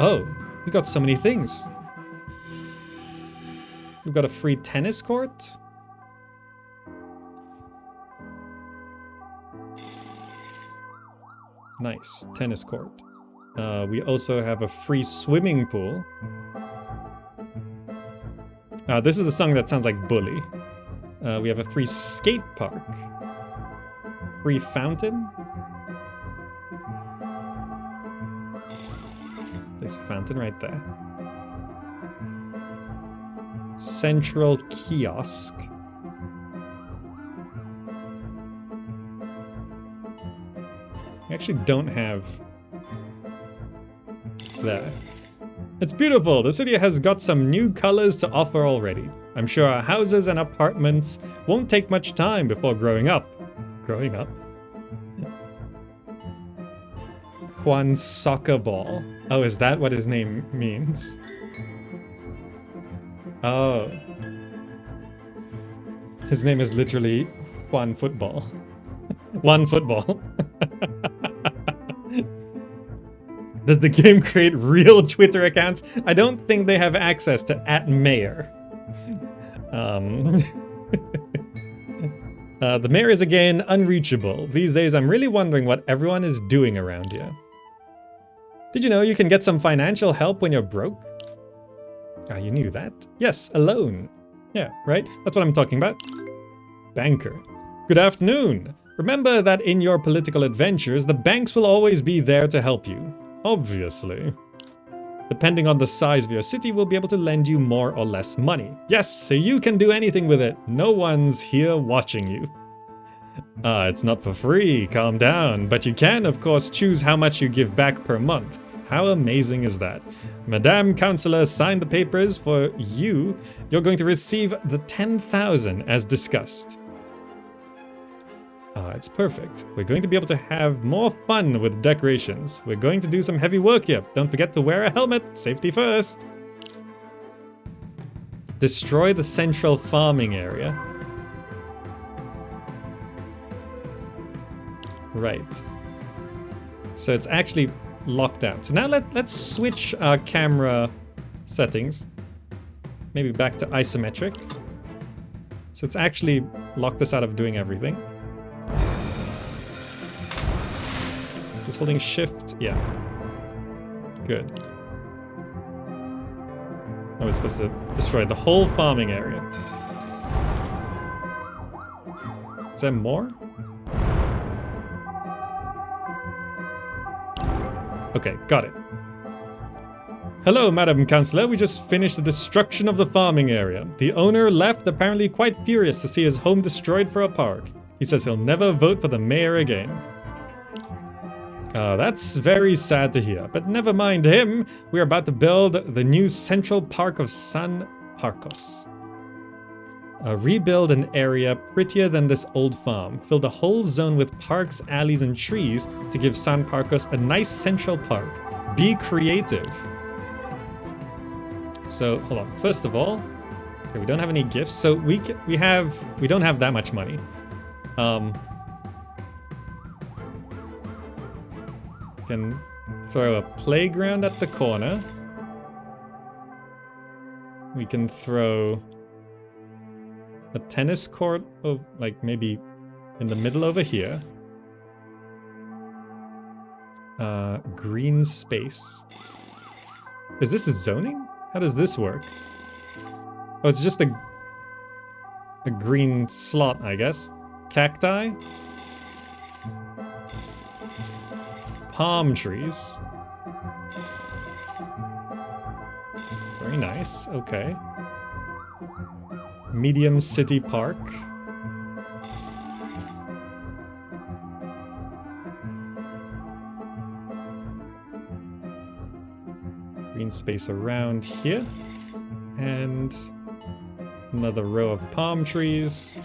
Oh, we got so many things. We've got a free tennis court. Nice, tennis court. We also have a free swimming pool. This is the song that sounds like Bully. We have a free skate park. Free fountain. There's a fountain right there. Central kiosk. We actually don't have that. It's beautiful. The city has got some new colors to offer already. I'm sure our houses and apartments won't take much time before growing up. Growing up? Juan Soccer Ball. Oh, is that what his name means? Oh. His name is literally Juan Football. One football. Does the game create real Twitter accounts? I don't think they have access to @mayor. The mayor is again unreachable. These days I'm really wondering what everyone is doing around here. Did you know you can get some financial help when you're broke? Ah, you knew that? Yes, a loan. Yeah, right? That's what I'm talking about. Banker. Good afternoon. Remember that in your political adventures, the banks will always be there to help you. Obviously. Depending on the size of your city, we'll be able to lend you more or less money. Yes, so you can do anything with it. No one's here watching you. It's not for free, calm down. But you can, of course, choose how much you give back per month. How amazing is that? Madame Councillor signed the papers for you. You're going to receive the 10,000 as discussed. It's perfect. We're going to be able to have more fun with decorations. We're going to do some heavy work here. Don't forget to wear a helmet. Safety first. Destroy the central farming area. Right. So it's actually locked out. So now let's switch our camera settings. Maybe back to isometric. So it's actually locked us out of doing everything. Just holding shift, yeah. Good. I was supposed to destroy the whole farming area. Is there more? Okay, got it. Hello, Madam Councillor. We just finished the destruction of the farming area. The owner left, apparently quite furious to see his home destroyed for a park. He says he'll never vote for the mayor again. That's very sad to hear, but never mind him. We're about to build the new Central Park of San Parcos. Rebuild an area prettier than this old farm. Fill the whole zone with parks, alleys, and trees to give San Parcos a nice central park. Be creative. So, hold on. First of all, okay, we don't have any gifts, so we don't have that much money. Can throw a playground at the corner. We can throw a tennis court, like maybe in the middle over here. Green space. Is this a zoning? How does this work? Oh, it's just a green slot, I guess. Cacti. Palm trees. Very nice, okay. Medium city park. Green space around here. And another row of palm trees.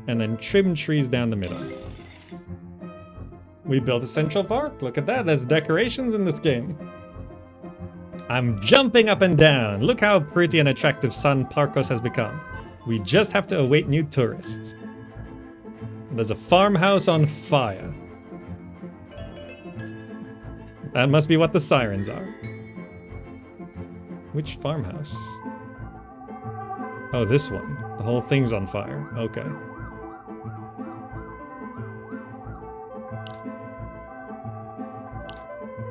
And then trim trees down the middle. We built a central park. Look at that. There's decorations in this game. I'm jumping up and down. Look how pretty and attractive San Parcos has become. We just have to await new tourists. There's a farmhouse on fire. That must be what the sirens are. Which farmhouse? Oh, this one. The whole thing's on fire. Okay.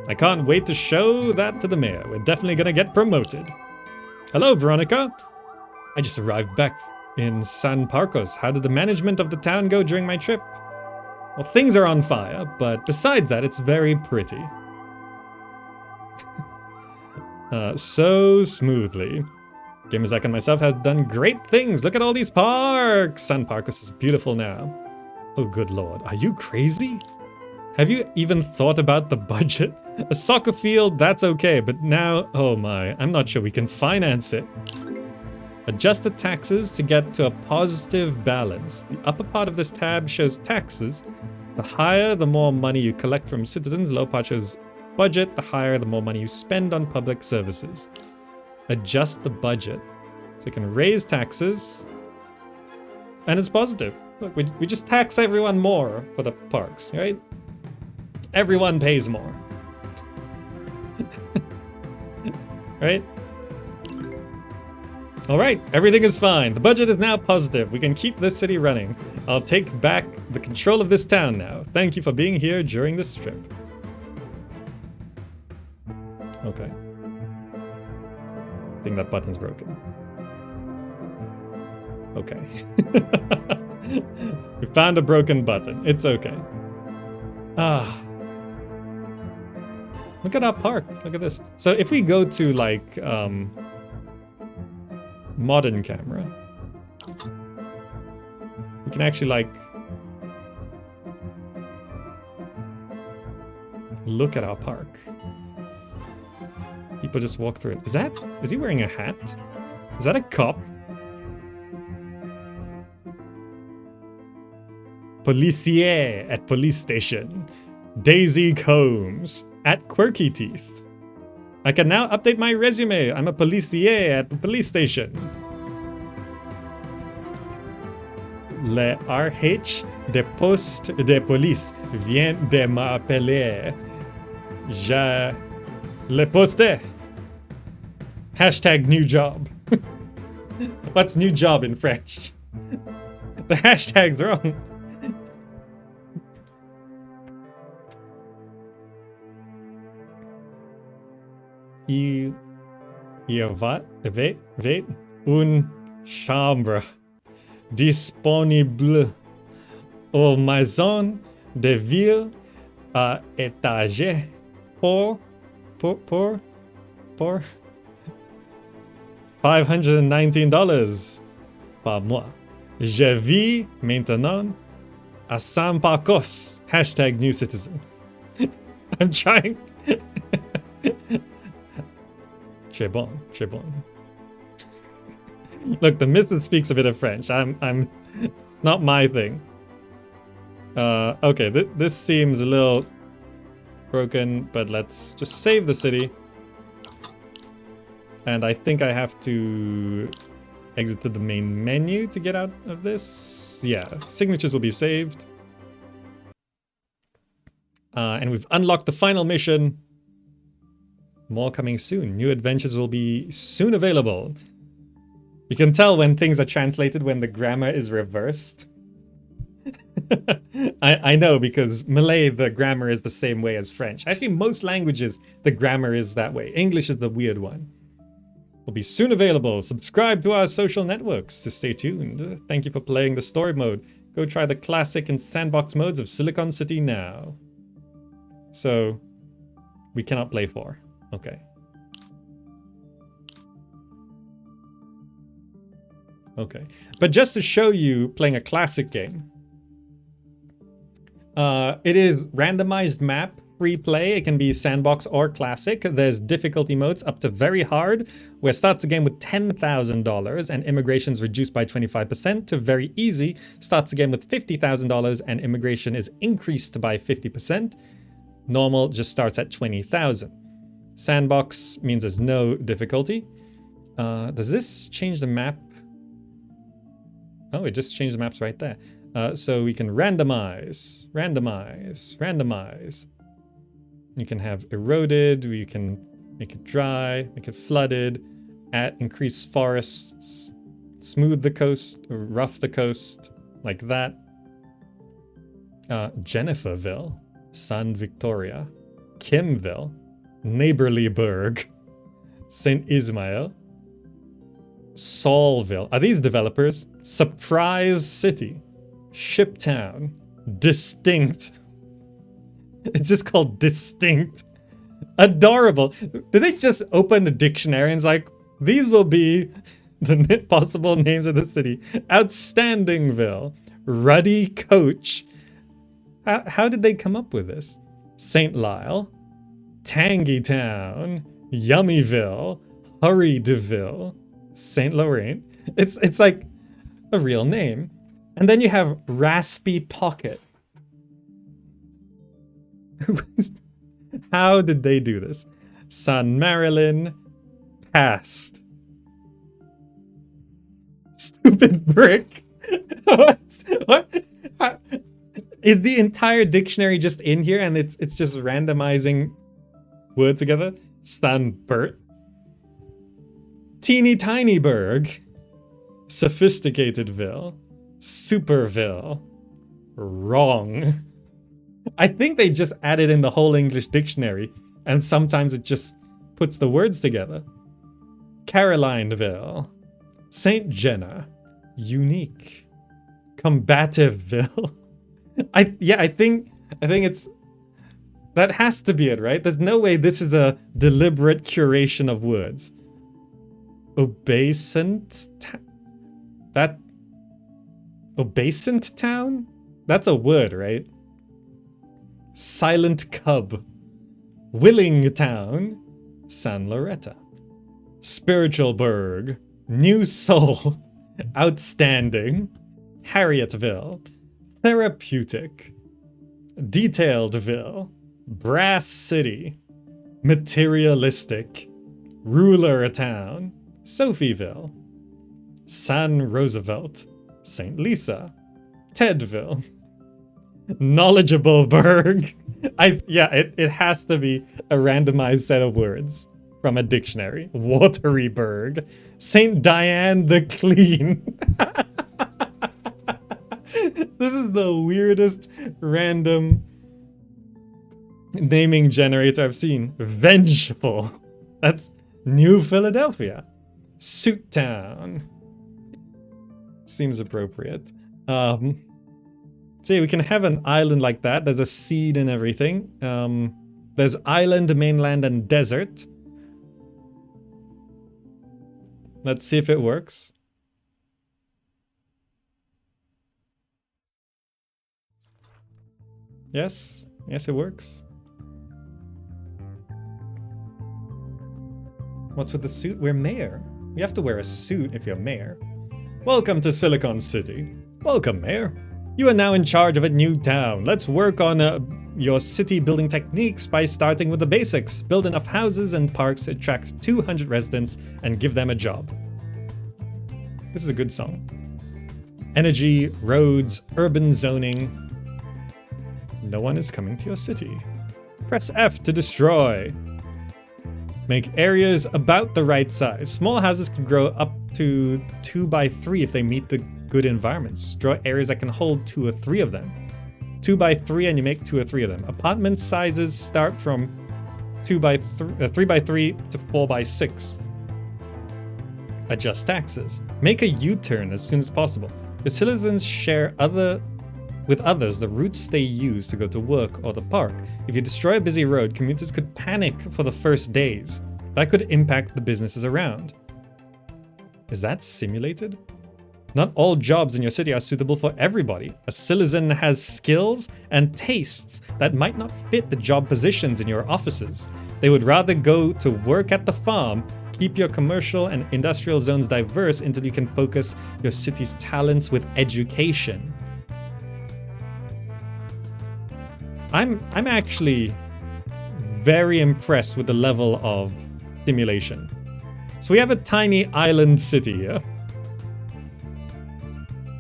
I can't wait to show that to the mayor. We're definitely gonna get promoted. Hello, Veronica. I just arrived back in San Parcos. How did the management of the town go during my trip? Well, things are on fire, but besides that, it's very pretty. So smoothly. Gamerzak and myself have done great things. Look at all these parks. San Parcos is beautiful now. Oh, good lord. Are you crazy? Have you even thought about the budget? A soccer field, that's okay, but now, oh my, I'm not sure we can finance it. Adjust the taxes to get to a positive balance. The upper part of this tab shows taxes. The higher, the more money you collect from citizens. Lower part shows budget. The higher, the more money you spend on public services. Adjust the budget. So you can raise taxes. And it's positive. Look, we just tax everyone more for the parks, right? Everyone pays more. Right? Alright, everything is fine. The budget is now positive. We can keep this city running. I'll take back the control of this town now. Thank you for being here during this trip. Okay. I think that button's broken. Okay. We found a broken button. It's okay. Ah. Look at our park. Look at this. So if we go to like modern camera, we can actually like Look at our park. People just walk through it. Is he wearing a hat? Is that a cop? Policier at police station. Daisy Combs at Quirky Teeth. I can now update my resume. I'm a policier at the police station. Le RH de poste de police vient de m'appeler. Je le poste. Hashtag new job. What's new job in French? The hashtag's wrong. Il y avait une chambre disponible aux maisons de ville à étage pour $519 par mois. Je vis maintenant à Sandbox. Hashtag new citizen. I'm trying. C'est bon. Look, the missus speaks a bit of French. It's not my thing. Okay, this seems a little broken, but let's just save the city. And I think I have to exit to the main menu to get out of this. Yeah, signatures will be saved. And we've unlocked the final mission. More coming soon. New adventures will be soon available. You can tell when things are translated when the grammar is reversed. I know, because Malay, the grammar is the same way as French. Actually, most languages, the grammar is that way. English is the weird one. Will be soon available. Subscribe to our social networks to stay tuned. Thank you for playing the story mode. Go try the classic and sandbox modes of Silicon City now. So, we cannot play 4. Okay. Okay. But just to show you playing a classic game, it is randomized map, free play. It can be sandbox or classic. There's difficulty modes up to very hard, where starts the game with $10,000 and immigration is reduced by 25%, to very easy, starts the game with $50,000 and immigration is increased by 50%. Normal just starts at 20,000. Sandbox means there's no difficulty. Does this change the map? Oh, it just changed the maps right there. So we can randomize. You can have eroded, we can make it dry, make it flooded, add increased forests, smooth the coast, or rough the coast, like that. Jenniferville, San Victoria, Kimville, Neighborlyburg, St. Ismail, Saulville. Are these developers? Surprise City, Shiptown, Distinct. It's just called Distinct. Adorable. Did they just open the dictionary and it's like, these will be the possible names of the city? Outstandingville, Ruddy Coach. How did they come up with this? St. Lyle, Tangytown, Yummyville, Hurriedville, St. Laurent. It's like a real name. And then you have Raspy Pocket. How did they do this? San Marilyn, Past. Stupid Brick. What? Is the entire dictionary just in here and it's just randomizing words together? Stanbert. Teeny Tinyburg. Sophisticatedville. Superville. Wrong. I think they just added in the whole English dictionary and sometimes it just puts the words together. Carolineville. St. Jenna. Unique. Combativeville. I think it's, that has to be it, right? There's no way this is a deliberate curation of words. Obeisant Town? That's a word, right? Silent Cub. Willing Town, San Loretta. Spiritual Burg, New Soul, Outstanding, Harrietville, Therapeutic, Detailedville, Brass City, Materialistic, Ruler Town, Sophieville, San Roosevelt, St. Lisa, Tedville, Knowledgeable Burg. It has to be a randomized set of words from a dictionary. Watery Burg, St. Diane the Clean. This is the weirdest random naming generator I've seen. Vengeful. That's New Philadelphia. Suit Town. Seems appropriate. See, we can have an island like that. There's a seed and everything. There's island, mainland, and desert. Let's see if it works. Yes, yes, it works. What's with the suit? We're mayor. You have to wear a suit if you're mayor. Welcome to Silicon City. Welcome, mayor. You are now in charge of a new town. Let's work on your city building techniques by starting with the basics. Build enough houses and parks to attract 200 residents and give them a job. This is a good song. Energy, roads, urban zoning. No one is coming to your city. Press F to destroy. Make areas about the right size. Small houses can grow up to 2 by 3 if they meet the good environments. Draw areas that can hold 2 or 3 of them. 2 by 3 and you make 2 or 3 of them. Apartment sizes start from 3 by 3 to 4 by 6. Adjust taxes. Make a U-turn as soon as possible. The citizens share with others the routes they use to go to work or the park. If you destroy a busy road, commuters could panic for the first days. That could impact the businesses around. Is that simulated? Not all jobs in your city are suitable for everybody. A citizen has skills and tastes that might not fit the job positions in your offices. They would rather go to work at the farm. Keep your commercial and industrial zones diverse until you can focus your city's talents with education. I'm actually very impressed with the level of simulation. So we have a tiny island city here.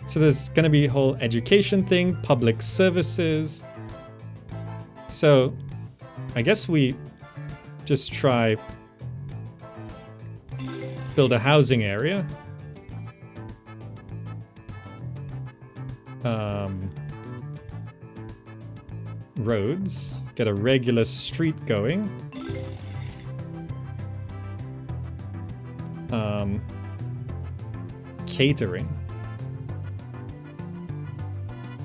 So there's going to be a whole education thing, public services. So I guess we just try build a housing area. Roads, get a regular street going. Catering.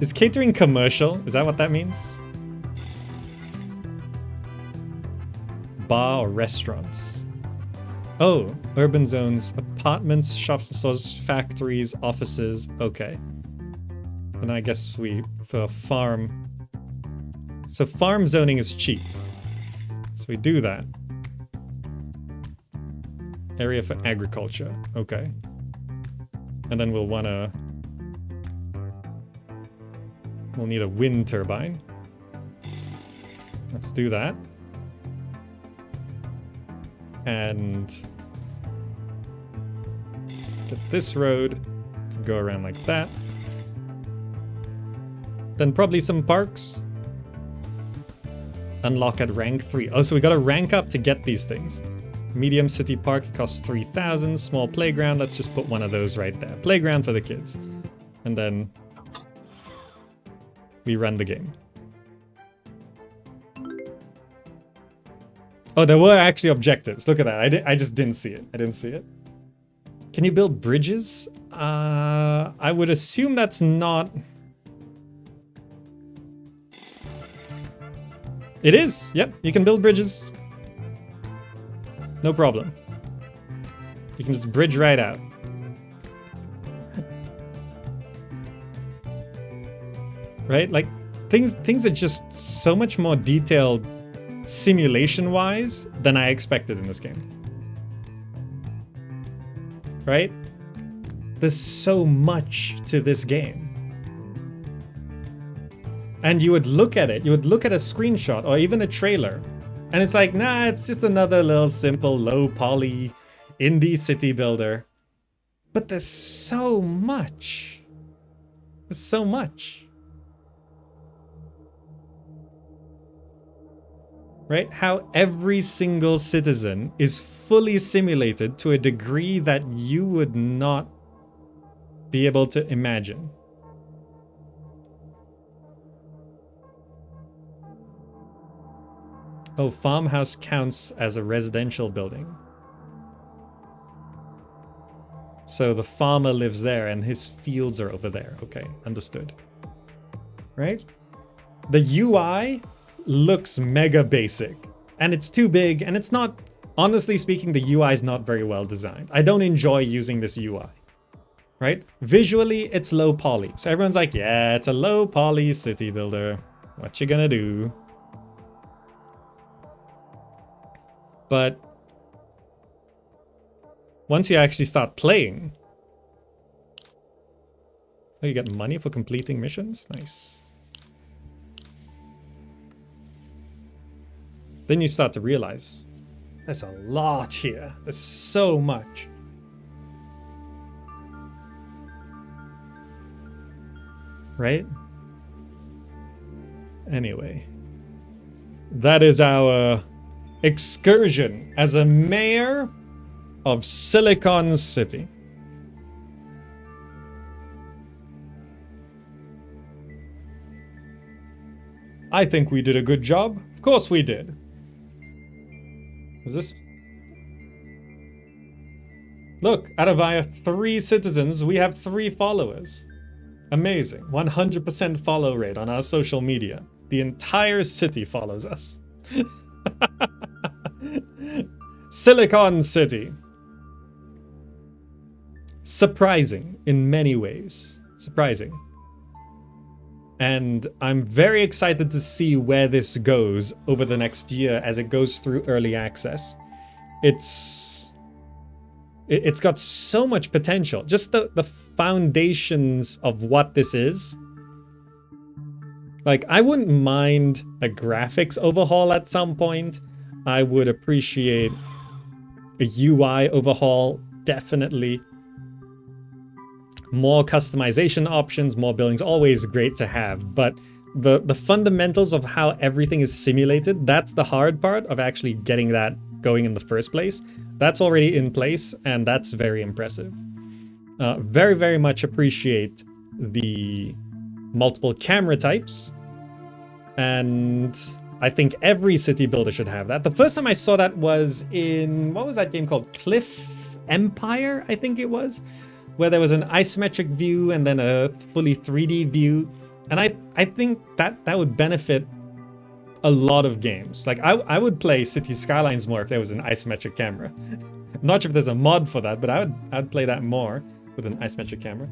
Is catering commercial? Is that what that means? Bar or restaurants? Oh, urban zones, apartments, shops and stores, factories, offices. Okay. And I guess we for a farm. So farm zoning is cheap. So we do that. Area for agriculture. Okay. And then we'll need a wind turbine. Let's do that. And get this road to go around like that. Then probably some parks. Unlock at rank 3. Oh, so we gotta rank up to get these things. Medium city park, it costs 3,000. Small playground, let's just put one of those right there. Playground for the kids. And then we run the game. Oh, there were actually objectives. Look at that. I just didn't see it. I didn't see it. Can you build bridges? I would assume that's not... It is. Yep, you can build bridges. No problem. You can just bridge right out. Right? Like, things are just so much more detailed simulation-wise than I expected in this game. Right? There's so much to this game. And you would look at it, you would look at a screenshot or even a trailer, and it's like, nah, it's just another little simple low poly indie city builder. But there's so much. There's so much. Right? How every single citizen is fully simulated to a degree that you would not be able to imagine. Oh, farmhouse counts as a residential building. So the farmer lives there and his fields are over there. Okay, understood. Right? The UI looks mega basic and it's too big and it's not, honestly speaking, the UI is not very well designed. I don't enjoy using this UI. Right? Visually, it's low poly. So everyone's like, yeah, it's a low poly city builder. What you gonna do? But once you actually start playing, oh, you get money for completing missions? Nice. Then you start to realize there's a lot here. There's so much. Right? Anyway, that is our excursion as a mayor of Silicon City. I think we did a good job. Of course we did. Is this... Look, out of our 3 citizens, we have 3 followers. Amazing. 100% follow rate on our social media. The entire city follows us. Silicon City. Surprising in many ways. Surprising. And I'm very excited to see where this goes over the next year as it goes through early access. It's got so much potential. Just the foundations of what this is. Like, I wouldn't mind a graphics overhaul at some point. I would appreciate a UI overhaul, definitely. More customization options, more buildings, always great to have. But the fundamentals of how everything is simulated, that's the hard part of actually getting that going in the first place. That's already in place, and that's very impressive. Very, very much appreciate the multiple camera types. And I think every city builder should have that. The first time I saw that was in, what was that game called? Cliff Empire, I think it was, where there was an isometric view and then a fully 3D view. And I think that would benefit a lot of games. Like, I would play City Skylines more if there was an isometric camera. I'm not sure if there's a mod for that, but I'd play that more with an isometric camera.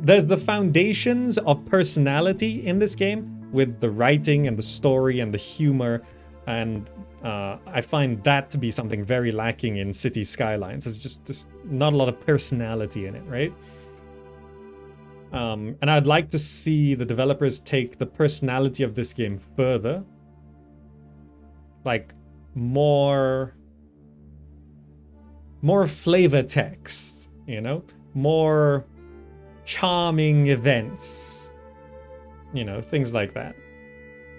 There's the foundations of personality in this game with the writing and the story and the humor, and I find that to be something very lacking in City Skylines. There's just not a lot of personality in it, right? And I'd like to see the developers take the personality of this game further. Like, more flavor text, you know? More charming events. You know, things like that.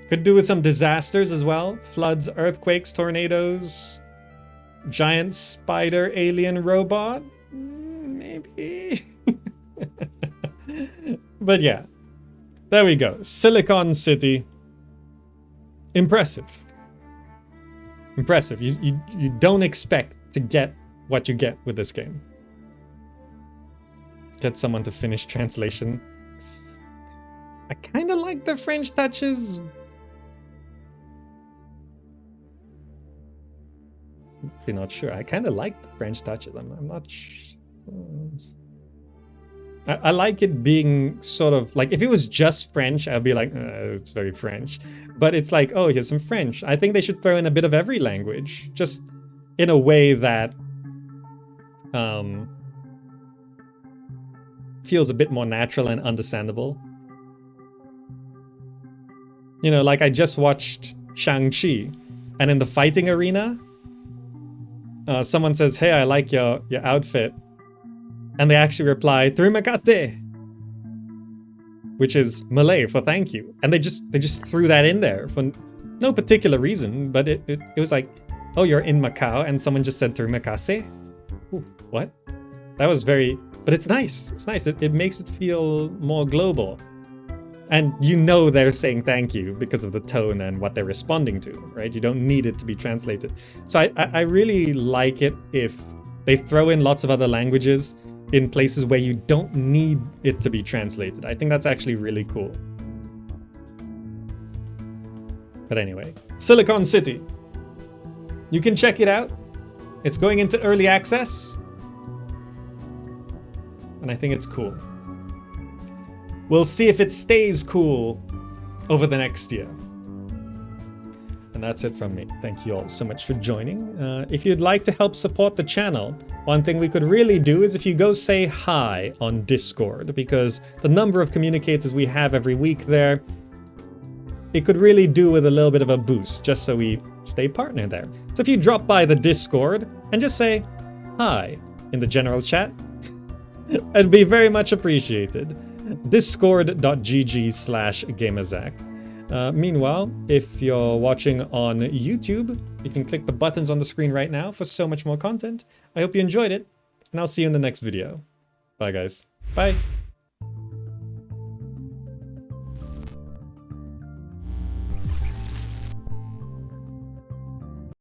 Could do with some disasters as well. Floods, earthquakes, tornadoes, giant spider alien robot. Maybe. But yeah, there we go. Silicon City. Impressive. Impressive. You don't expect to get what you get with this game. Get someone to finish translation. I kind of like the French touches. If you're not sure, I kind of like the French touches. I'm not sure. I like it being sort of like, if it was just French, I'd be like, it's very French. But it's like, oh, here's some French. I think they should throw in a bit of every language, just in a way that feels a bit more natural and understandable. You know, like I just watched Shang-Chi, and in the fighting arena, someone says, hey, I like your outfit. And they actually reply, terima kasih, which is Malay for thank you. And they just threw that in there for no particular reason, but it was like, oh, you're in Macau, and someone just said terima kasih? Ooh, what? That was very, but it's nice. It's nice. It makes it feel more global. And you know they're saying thank you because of the tone and what they're responding to, right? You don't need it to be translated. So I really like it if they throw in lots of other languages in places where you don't need it to be translated. I think that's actually really cool. But anyway, Silicon City. You can check it out. It's going into early access. And I think it's cool. We'll see if it stays cool over the next year. And that's it from me. Thank you all so much for joining. If you'd like to help support the channel, one thing we could really do is if you go say hi on Discord, because the number of communicators we have every week there, it could really do with a little bit of a boost, just so we stay partnered there. So if you drop by the Discord and just say hi in the general chat, it'd be very much appreciated. Discord.gg/Gamerzak. Meanwhile, if you're watching on YouTube, you can click the buttons on the screen right now for so much more content. I hope you enjoyed it, and I'll see you in the next video. Bye, guys. Bye.